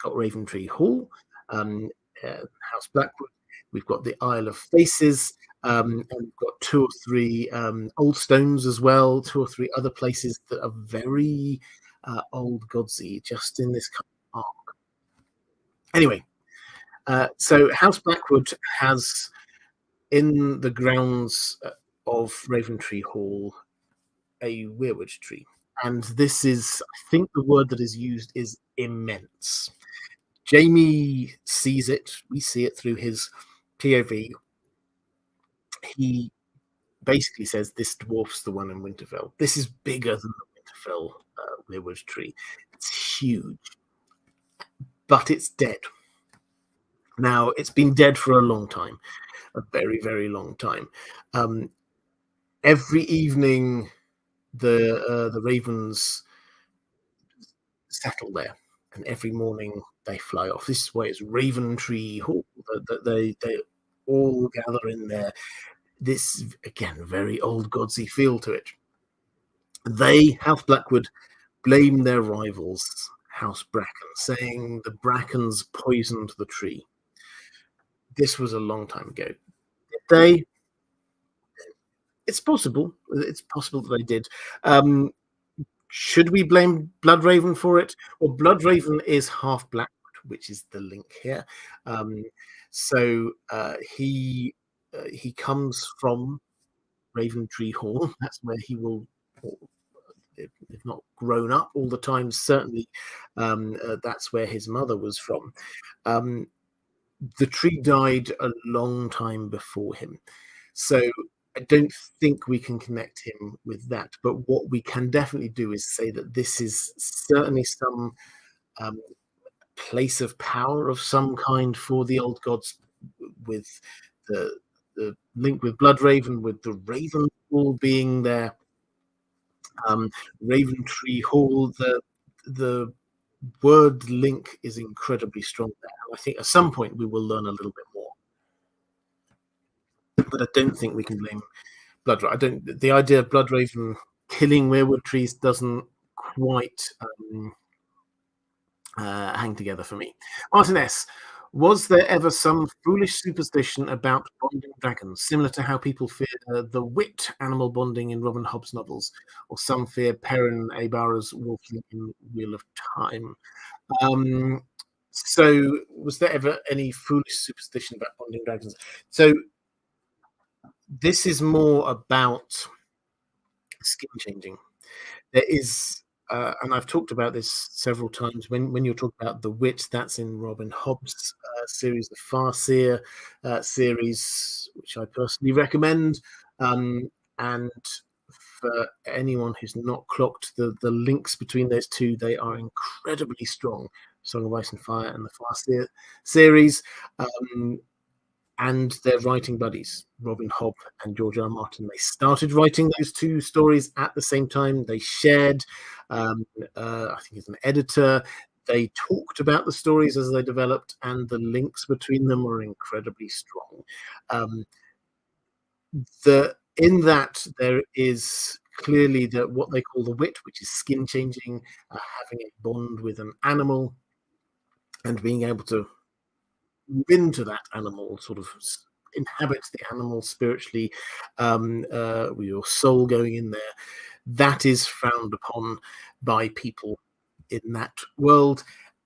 got Raventree Hall, House Blackwood. We've got the Isle of Faces, and we've got 2 or 3 old stones as well, 2 or 3 other places that are very old godsy, just in this kind of arc. Anyway, so House Blackwood has in the grounds of Raventree Hall a weirwood tree, and this is, I think the word that is used is immense. Jamie sees it, we see it through his POV. He basically says this dwarfs the one in Winterfell. This is bigger than the Winterfell weirwood tree. It's huge, but it's dead. Now, it's been dead for a long time, a very, very long time. Every evening, the ravens settle there, and every morning they fly off. This is why it's Raventree Hall. They all gather in there. This, again, very old godsy feel to it. They, House Blackwood, blame their rivals, House Bracken, saying the Brackens poisoned the tree. This was a long time ago. Did they? It's possible. It's possible that they did. Should we blame Bloodraven for it? Well, Bloodraven is half Blackwood, which is the link here. So he comes from Raventree Hall. That's where he will, if not grown up all the time, certainly that's where his mother was from. The tree died a long time before him, so I don't think we can connect him with that. But what we can definitely do is say that this is certainly some place of power of some kind for the old gods, with the link with Bloodraven, with the Raven Hall being there, Raventree Hall. The word link is incredibly strong there. I think at some point we will learn a little bit more, but I don't think we can blame Bloodraven. The idea of Bloodraven killing weirwood trees doesn't quite hang together for me. Martin S., Was there ever some foolish superstition about bonding dragons, similar to how people fear the wit animal bonding in Robin Hobb's novels, or some fear Perrin Aybara's wolfling in Wheel of Time? Um, so, was there ever any foolish superstition about bonding dragons? So, this is more about skin changing. There is, and I've talked about this several times. When you're talking about the wit, that's in Robin Hobb's series, the Farseer series, which I personally recommend. And for anyone who's not clocked the links between those two, they are incredibly strong. Song of Ice and Fire and the Farseer series. Um, and they're writing buddies, Robin Hobb and George R. R. Martin. They started writing those two stories at the same time. They shared, I think, as an editor. They talked about the stories as they developed, and the links between them were incredibly strong. Um, in that there is clearly what they call the wit, which is skin changing, having a bond with an animal, and being able to into that animal, sort of inhabits the animal spiritually, with your soul going in there. That is frowned upon by people in that world.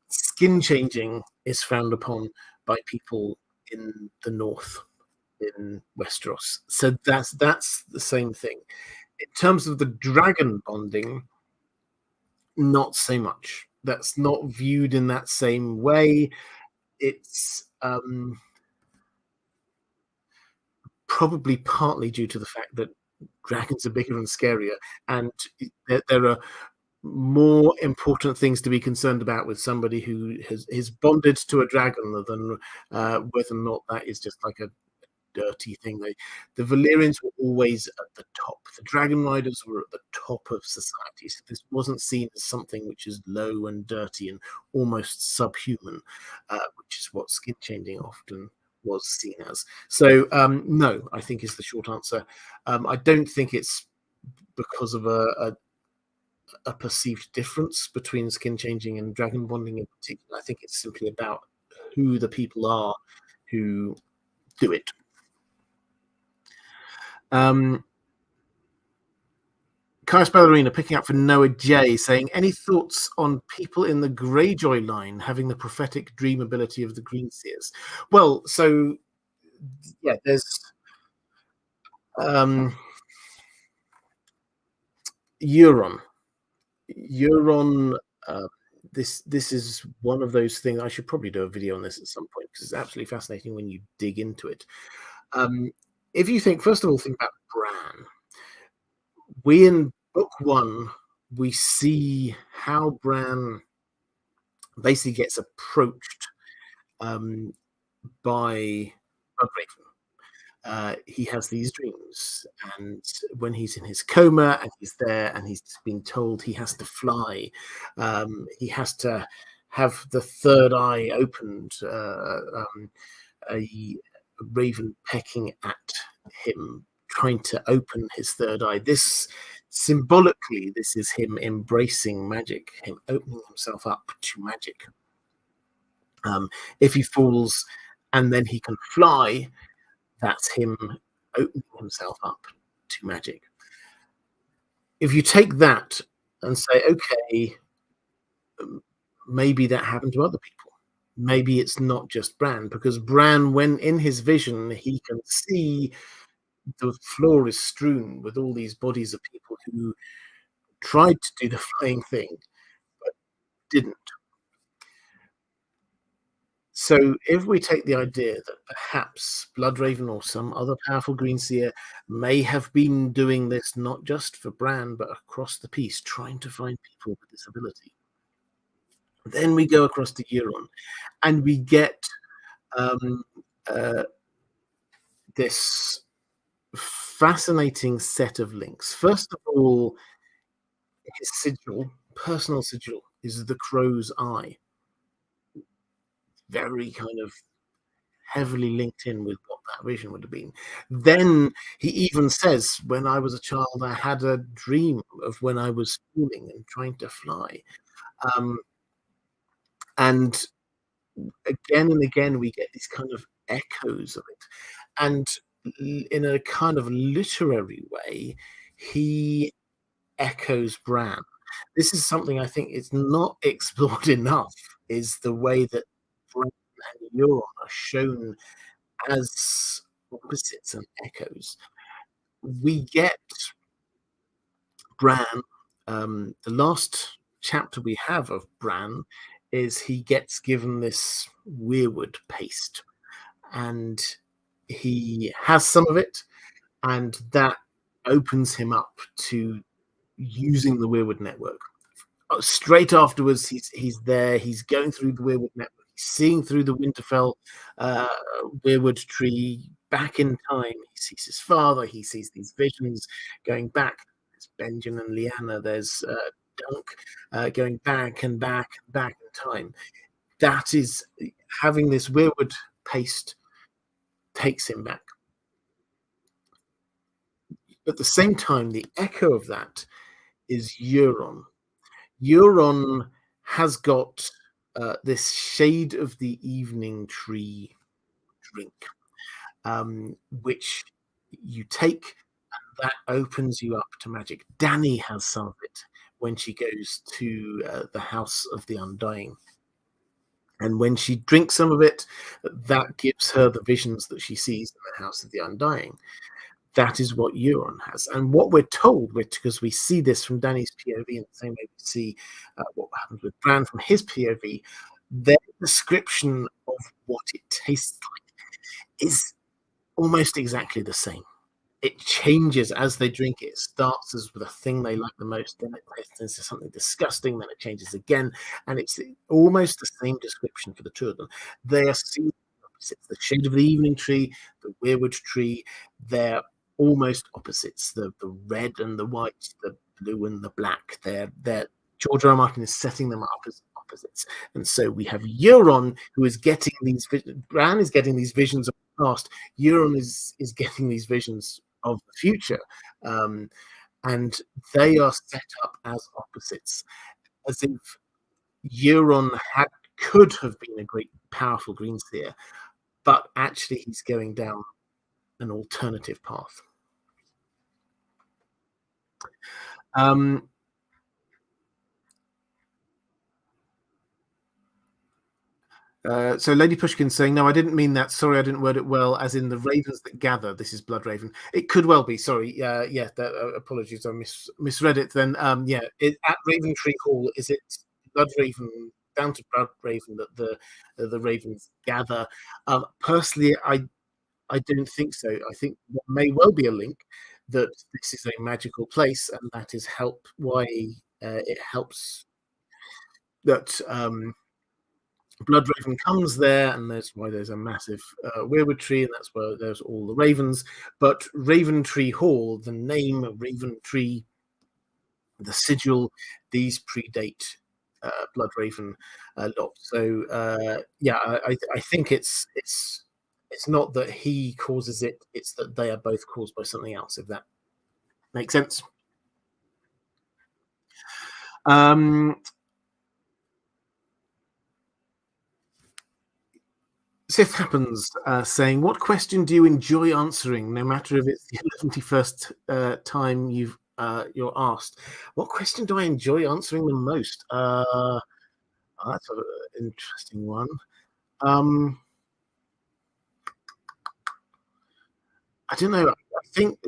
Skin changing is frowned upon by people in the north, in Westeros. So that's the same thing. In terms of the dragon bonding, not so much. That's not viewed in that same way. It's probably partly due to the fact that dragons are bigger and scarier, and there are more important things to be concerned about with somebody who is bonded to a dragon than whether or not that is just like a dirty thing. The Valyrians were always at the top. The dragon riders were at the top of society. So this wasn't seen as something which is low and dirty and almost subhuman, which is what skin changing often was seen as. So no, I think is the short answer. I don't think it's because of a perceived difference between skin changing and dragon bonding in particular. I think it's simply about who the people are who do it. Kaius Ballerina picking up for Noah J, saying, any thoughts on people in the Greyjoy line having the prophetic dream ability of the Greenseers? Well, so yeah, there's Euron. This is one of those things. I should probably do a video on this at some point because it's absolutely fascinating when you dig into it. If you think, first of all, think about Bran. We in book one, we see how Bran basically gets approached by Bloodraven. He has these dreams, and when he's in his coma and he's there and he's being told he has to fly, he has to have the third eye opened, a raven pecking at him, trying to open his third eye. This symbolically, this is him embracing magic, him opening himself up to magic. If he falls and then he can fly, that's him opening himself up to magic. If you take that and say, okay, maybe that happened to other people. Maybe it's not just Bran, because Bran, when in his vision, he can see the floor is strewn with all these bodies of people who tried to do the flying thing, but didn't. So if we take the idea that perhaps Bloodraven or some other powerful Greenseer may have been doing this not just for Bran, but across the piece, trying to find people with this ability, then we go across to Euron, and we get this fascinating set of links. First of all, his sigil, personal sigil, is the crow's eye. Very kind of heavily linked in with what that vision would have been. Then he even says, when I was a child, I had a dream of when I was falling and trying to fly. And again and again, we get these kind of echoes of it. And in a kind of literary way, he echoes Bran. This is something I think is not explored enough, is the way that Bran and Euron are shown as opposites and echoes. We get Bran, the last chapter we have of Bran is he gets given this weirwood paste, and he has some of it, and that opens him up to using the weirwood network. Straight afterwards, he's there. He's going through the weirwood network. He's seeing through the Winterfell weirwood tree back in time. He sees his father. He sees these visions going back. There's Benjen and Lyanna. There's Dunk going back and back and back in time. That is having this weirwood paste takes him back. At the same time, the echo of that is Euron. Euron has got this shade of the evening tree drink, which you take, and that opens you up to magic. Dany has some of it when she goes to the House of the Undying. And when she drinks some of it, that gives her the visions that she sees in the House of the Undying. That is what Euron has. And what we're told, because we see this from Dany's POV in the same way we see what happens with Bran from his POV, their description of what it tastes like is almost exactly the same. It changes as they drink it. It starts as with a thing they like the most, then it tastes into something disgusting, then it changes again, and it's almost the same description for the two of them. They are seeing opposites. The shade of the evening tree, the weirwood tree, they're almost opposites. The red and the white, the blue and the black. They're George R. R. Martin is setting them up as opposites. And so we have Euron, who is getting these Bran is getting these visions of the past. Euron is getting these visions of the future, and they are set up as opposites, as if Euron could have been a great, powerful greenseer, but actually he's going down an alternative path. So Lady Pushkin's saying, no, I didn't mean that. Sorry, I didn't word it well. As in the ravens that gather. This is Blood Raven. It could well be. Sorry. Yeah. Apologies. I misread it. Then, at Raventree Hall, is it Blood Raven down to Blood Raven that the ravens gather? Personally, I don't think so. I think there may well be a link that this is a magical place, and that is why it helps that. Blood Raven comes there, and that's why there's a massive weirwood tree, and that's where there's all the ravens. But Raventree Hall, the name of Raventree, the sigil, these predate Blood Raven a lot. So I think it's not that he causes it; it's that they are both caused by something else. If that makes sense. Sith Happens saying, what question do you enjoy answering, no matter if it's the 71st time you're asked? What question do I enjoy answering the most? That's an interesting one. I don't know. I think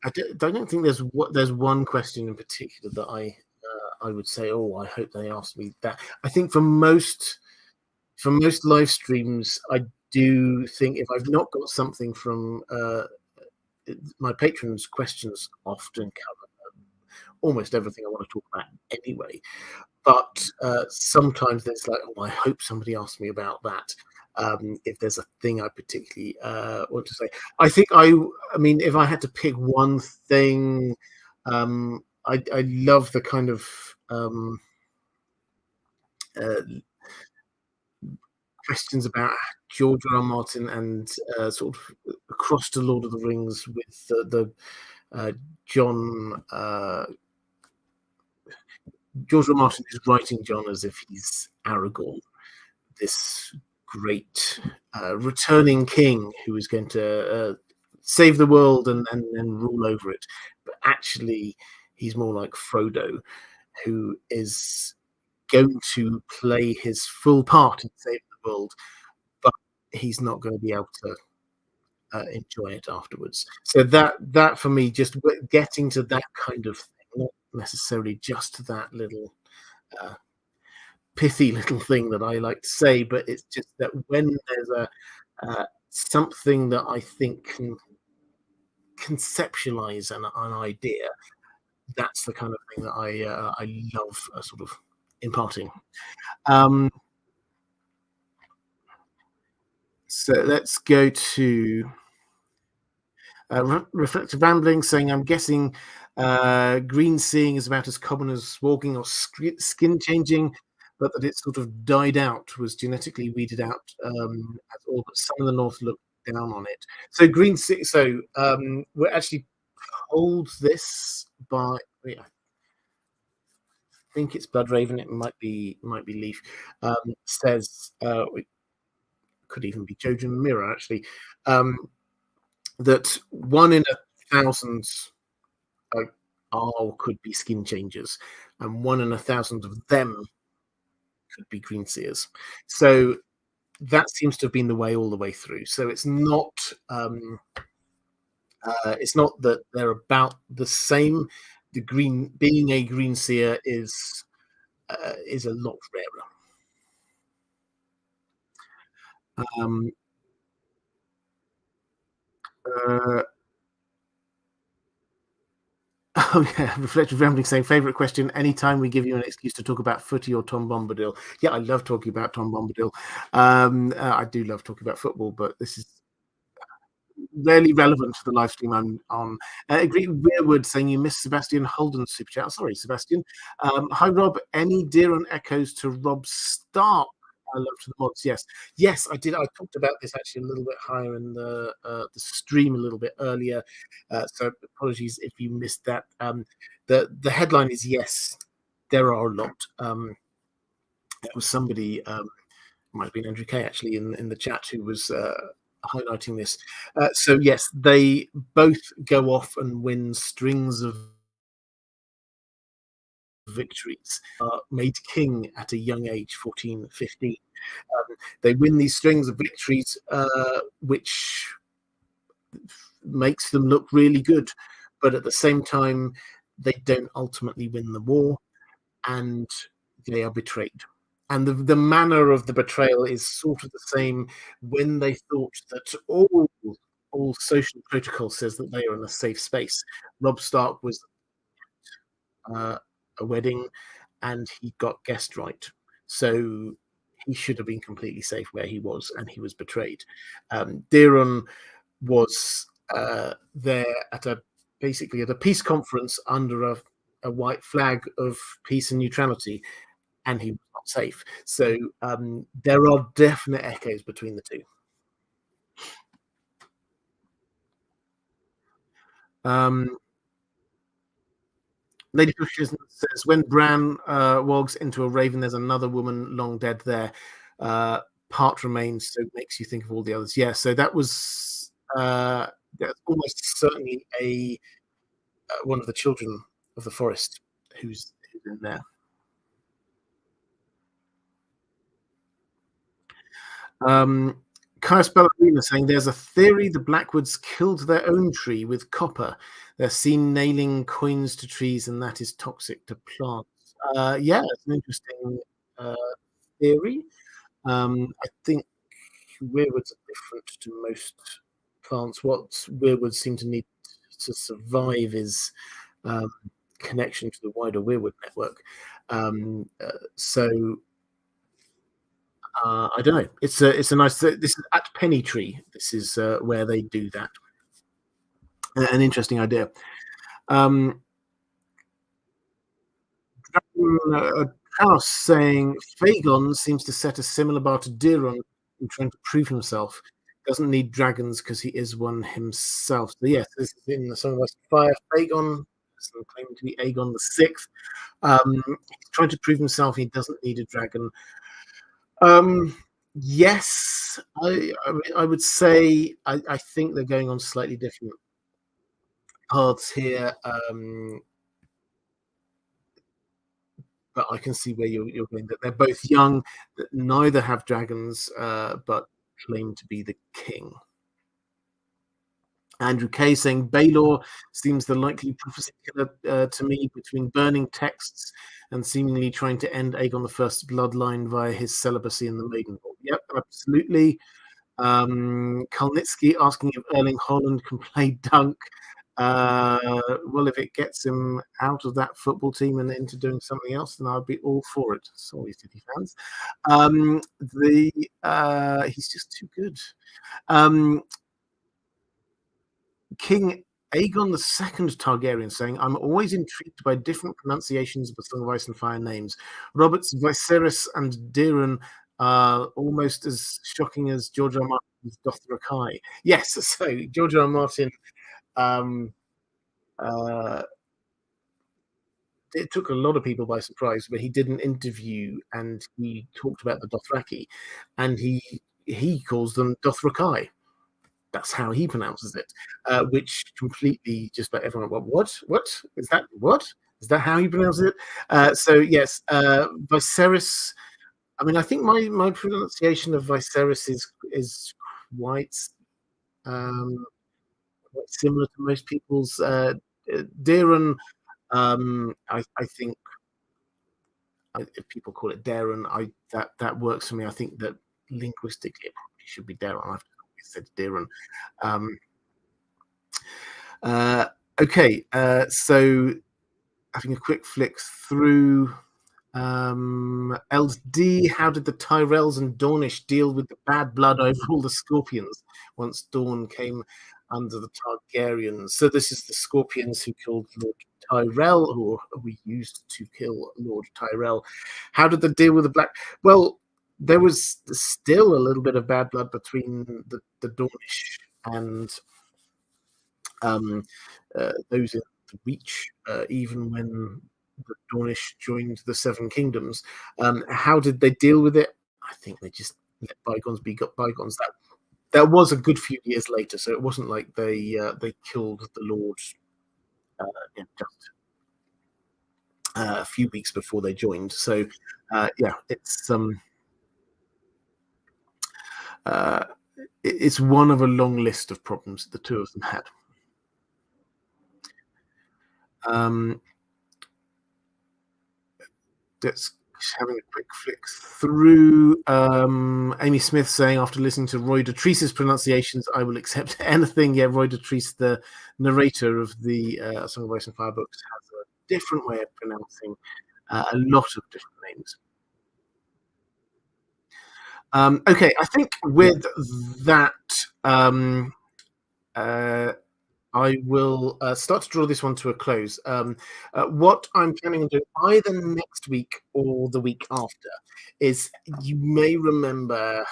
I don't think there's one question in particular that I would say, oh, I hope they asked me that. I think for most live streams, I do think if I've not got something from my patrons, questions often cover almost everything I want to talk about anyway. But sometimes there's like, oh, I hope somebody asked me about that. If there's a thing I particularly want to say, I think I mean, if I had to pick one thing, I love the kind of questions about George R. R. Martin and sort of across to Lord of the Rings with the John. George R. R. Martin is writing John as if he's Aragorn. this great returning king who is going to save the world and rule over it. But actually, he's more like Frodo, who is going to play his full part in saving the world, but he's not going to be able to enjoy it afterwards. So that for me, just getting to that kind of thing, not necessarily just that little uh, pithy little thing that I like to say, but it's just that when there's a something that I think can conceptualize an idea, that's the kind of thing that I love sort of imparting. So let's go to reflective rambling, saying, I'm guessing green seeing is about as common as walking or skin changing, but that it sort of died out, was genetically weeded out as all but some of the North looked down on it. So green seeing, so we're actually told this by, I think it's Bloodraven, it might be Leaf, says, it could even be Jojen Mirror actually, that 1 in 1,000 could be skin changers, and 1 in 1,000 of them could be green seers. So that seems to have been the way all the way through. So it's not that they're about the same. Being a green seer is a lot rarer. Oh yeah, reflective rambling saying favorite question. Anytime we give you an excuse to talk about footy or Tom Bombadil. Yeah, I love talking about Tom Bombadil. I do love talking about football, but this is rarely relevant to the live stream I'm on. Agree Weirwood saying you missed Sebastian Holden's super chat. Sorry, Sebastian. Hi Rob. Any Daeron echoes to Rob Stark? I love to the mods. Yes, I did. I talked about this actually a little bit higher in the stream a little bit earlier. So apologies if you missed that. The headline is yes, there are a lot. It was somebody, might have been Andrew K actually in the chat, who was highlighting this. So yes, they both go off and win strings of victories, made king at a young age, 14, 15. They win these strings of victories, which makes them look really good, but at the same time, they don't ultimately win the war, and they are betrayed. And the manner of the betrayal is sort of the same. When they thought that all social protocol says that they are in a safe space, Rob Stark was a wedding, and he got guessed right. So he should have been completely safe where he was, and he was betrayed. Daeron was there basically at a peace conference under a white flag of peace and neutrality, and he was not safe. So there are definite echoes between the two. Lady Pushkin says, when Bran wogs into a raven, there's another woman long dead there. Part remains, so it makes you think of all the others. Yeah, so that was that's almost certainly one of the children of the forest who's in there. Caius Ballerina saying there's a theory the Blackwoods killed their own tree with copper. They're seen nailing coins to trees, and that is toxic to plants. Yeah, it's an interesting theory. I think weirwoods are different to most plants. What weirwoods seem to need to survive is connection to the wider weirwood network. So I don't know. It's a nice. This is at Penny Tree. This is where they do that. An interesting idea. Charis saying Fagon seems to set a similar bar to Daeron in trying to prove himself. Doesn't need dragons because he is one himself. So yes, this is in the Song of Ice and Fire. Fagon claiming to be Aegon the Sixth. He's trying to prove himself. He doesn't need a dragon. Yes, I would say I think they're going on slightly different paths here, but I can see where you're going. That they're both young, that neither have dragons, but claim to be the king. Andrew K saying Baylor seems the likely prophecy killer to me, between burning texts and seemingly trying to end Aegon the First's bloodline via his celibacy in the Maiden Vault. Yep, absolutely. Kalnitsky asking if Erling Haaland can play dunk. Well, if it gets him out of that football team and into doing something else, then I'd be all for it. Sorry, City fans. He's just too good. King Aegon II Targaryen saying, I'm always intrigued by different pronunciations of the Song of Ice and Fire names. Robert's Viserys and Daeron are almost as shocking as George R. Martin's Dothraki. Yes, so George R. Martin, um, uh, it took a lot of people by surprise, but he did an interview and he talked about the Dothraki, and he calls them Dothraki. That's how he pronounces it, which completely just about everyone went, what? What is that? What is that? How he pronounces it? So yes, Viserys. I mean, I think my pronunciation of Viserys is quite um, quite similar to most people's. Daeron, I think if people call it Daeron, that works for me. I think that linguistically it probably should be Daeron. I've always said Daeron. Um, Uh, okay, so having a quick flick through LD, how did the Tyrells and Dornish deal with the bad blood over all the Scorpions once Dorne came under the Targaryens? So this is the Scorpions who killed Lord Tyrell, who we used to kill Lord Tyrell. How did they deal with the Black? Well, there was still a little bit of bad blood between the Dornish and those in the Reach, even when the Dornish joined the Seven Kingdoms. How did they deal with it? I think they just let bygones be bygones. That was a good few years later, so it wasn't like they killed the Lord just a few weeks before they joined. So yeah, uh, it's one of a long list of problems the two of them had. Let's having a quick flick through. Amy Smith saying, after listening to Roy Dotrice's pronunciations, I will accept anything. Yeah, Roy Dotrice, the narrator of the Song of Ice and Fire books, has a different way of pronouncing a lot of different names. Okay, I think with that, I will start to draw this one to a close. What I'm planning on doing either next week or the week after is, you may remember a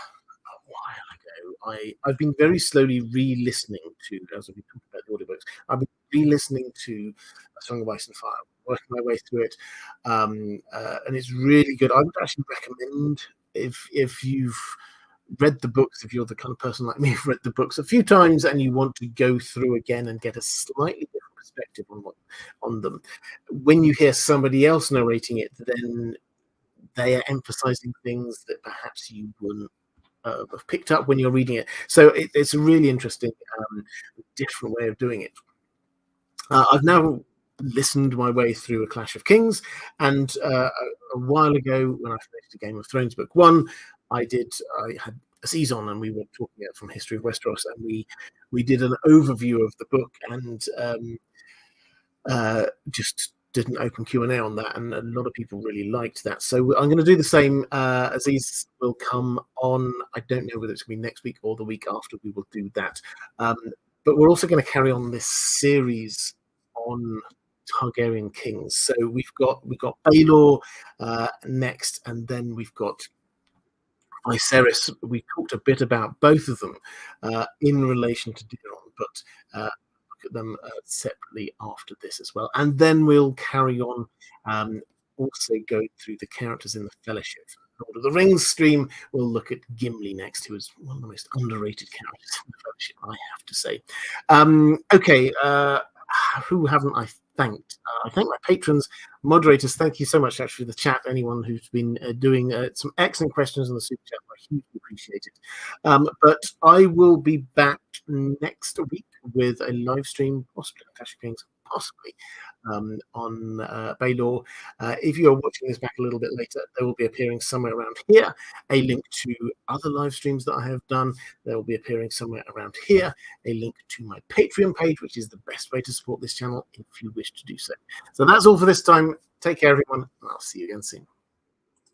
while ago, I've been very slowly re-listening to, as we talked about the audiobooks, I've been re-listening to A Song of Ice and Fire, working my way through it, and it's really good. I would actually recommend, if you've read the books, if you're the kind of person like me who've read the books a few times and you want to go through again and get a slightly different perspective on them, when you hear somebody else narrating it, then they are emphasizing things that perhaps you wouldn't have picked up when you're reading it. So it's a really interesting, different way of doing it. I've now listened my way through A Clash of Kings, and a while ago, when I finished the Game of Thrones book one, I had a season, and we were talking about from History of Westeros, and we did an overview of the book, and just did an open Q&A on that, and a lot of people really liked that. So I'm going to do the same. Aziz will come on. I don't know whether it's going to be next week or the week after. We will do that. But we're also going to carry on this series on Targaryen kings. So we've got Baelor next, and then we've got Viserys. We talked a bit about both of them in relation to Daeron, but look at them separately after this as well. And then we'll carry on, also going through the characters in the Fellowship. Lord of the Rings stream. We'll look at Gimli next, who is one of the most underrated characters in the Fellowship, I have to say. Okay, who haven't I thanked? I thank my patrons, moderators. Thank you so much, actually, the chat. Anyone who's been doing some excellent questions in the super chat, I hugely appreciate it. But I will be back next week with a live stream, possibly on Baylor. If you are watching this back a little bit later, they will be appearing somewhere around here. A link to other live streams that I have done, they will be appearing somewhere around here. A link to my Patreon page, which is the best way to support this channel if you wish to do so. So that's all for this time. Take care, everyone, and I'll see you again soon.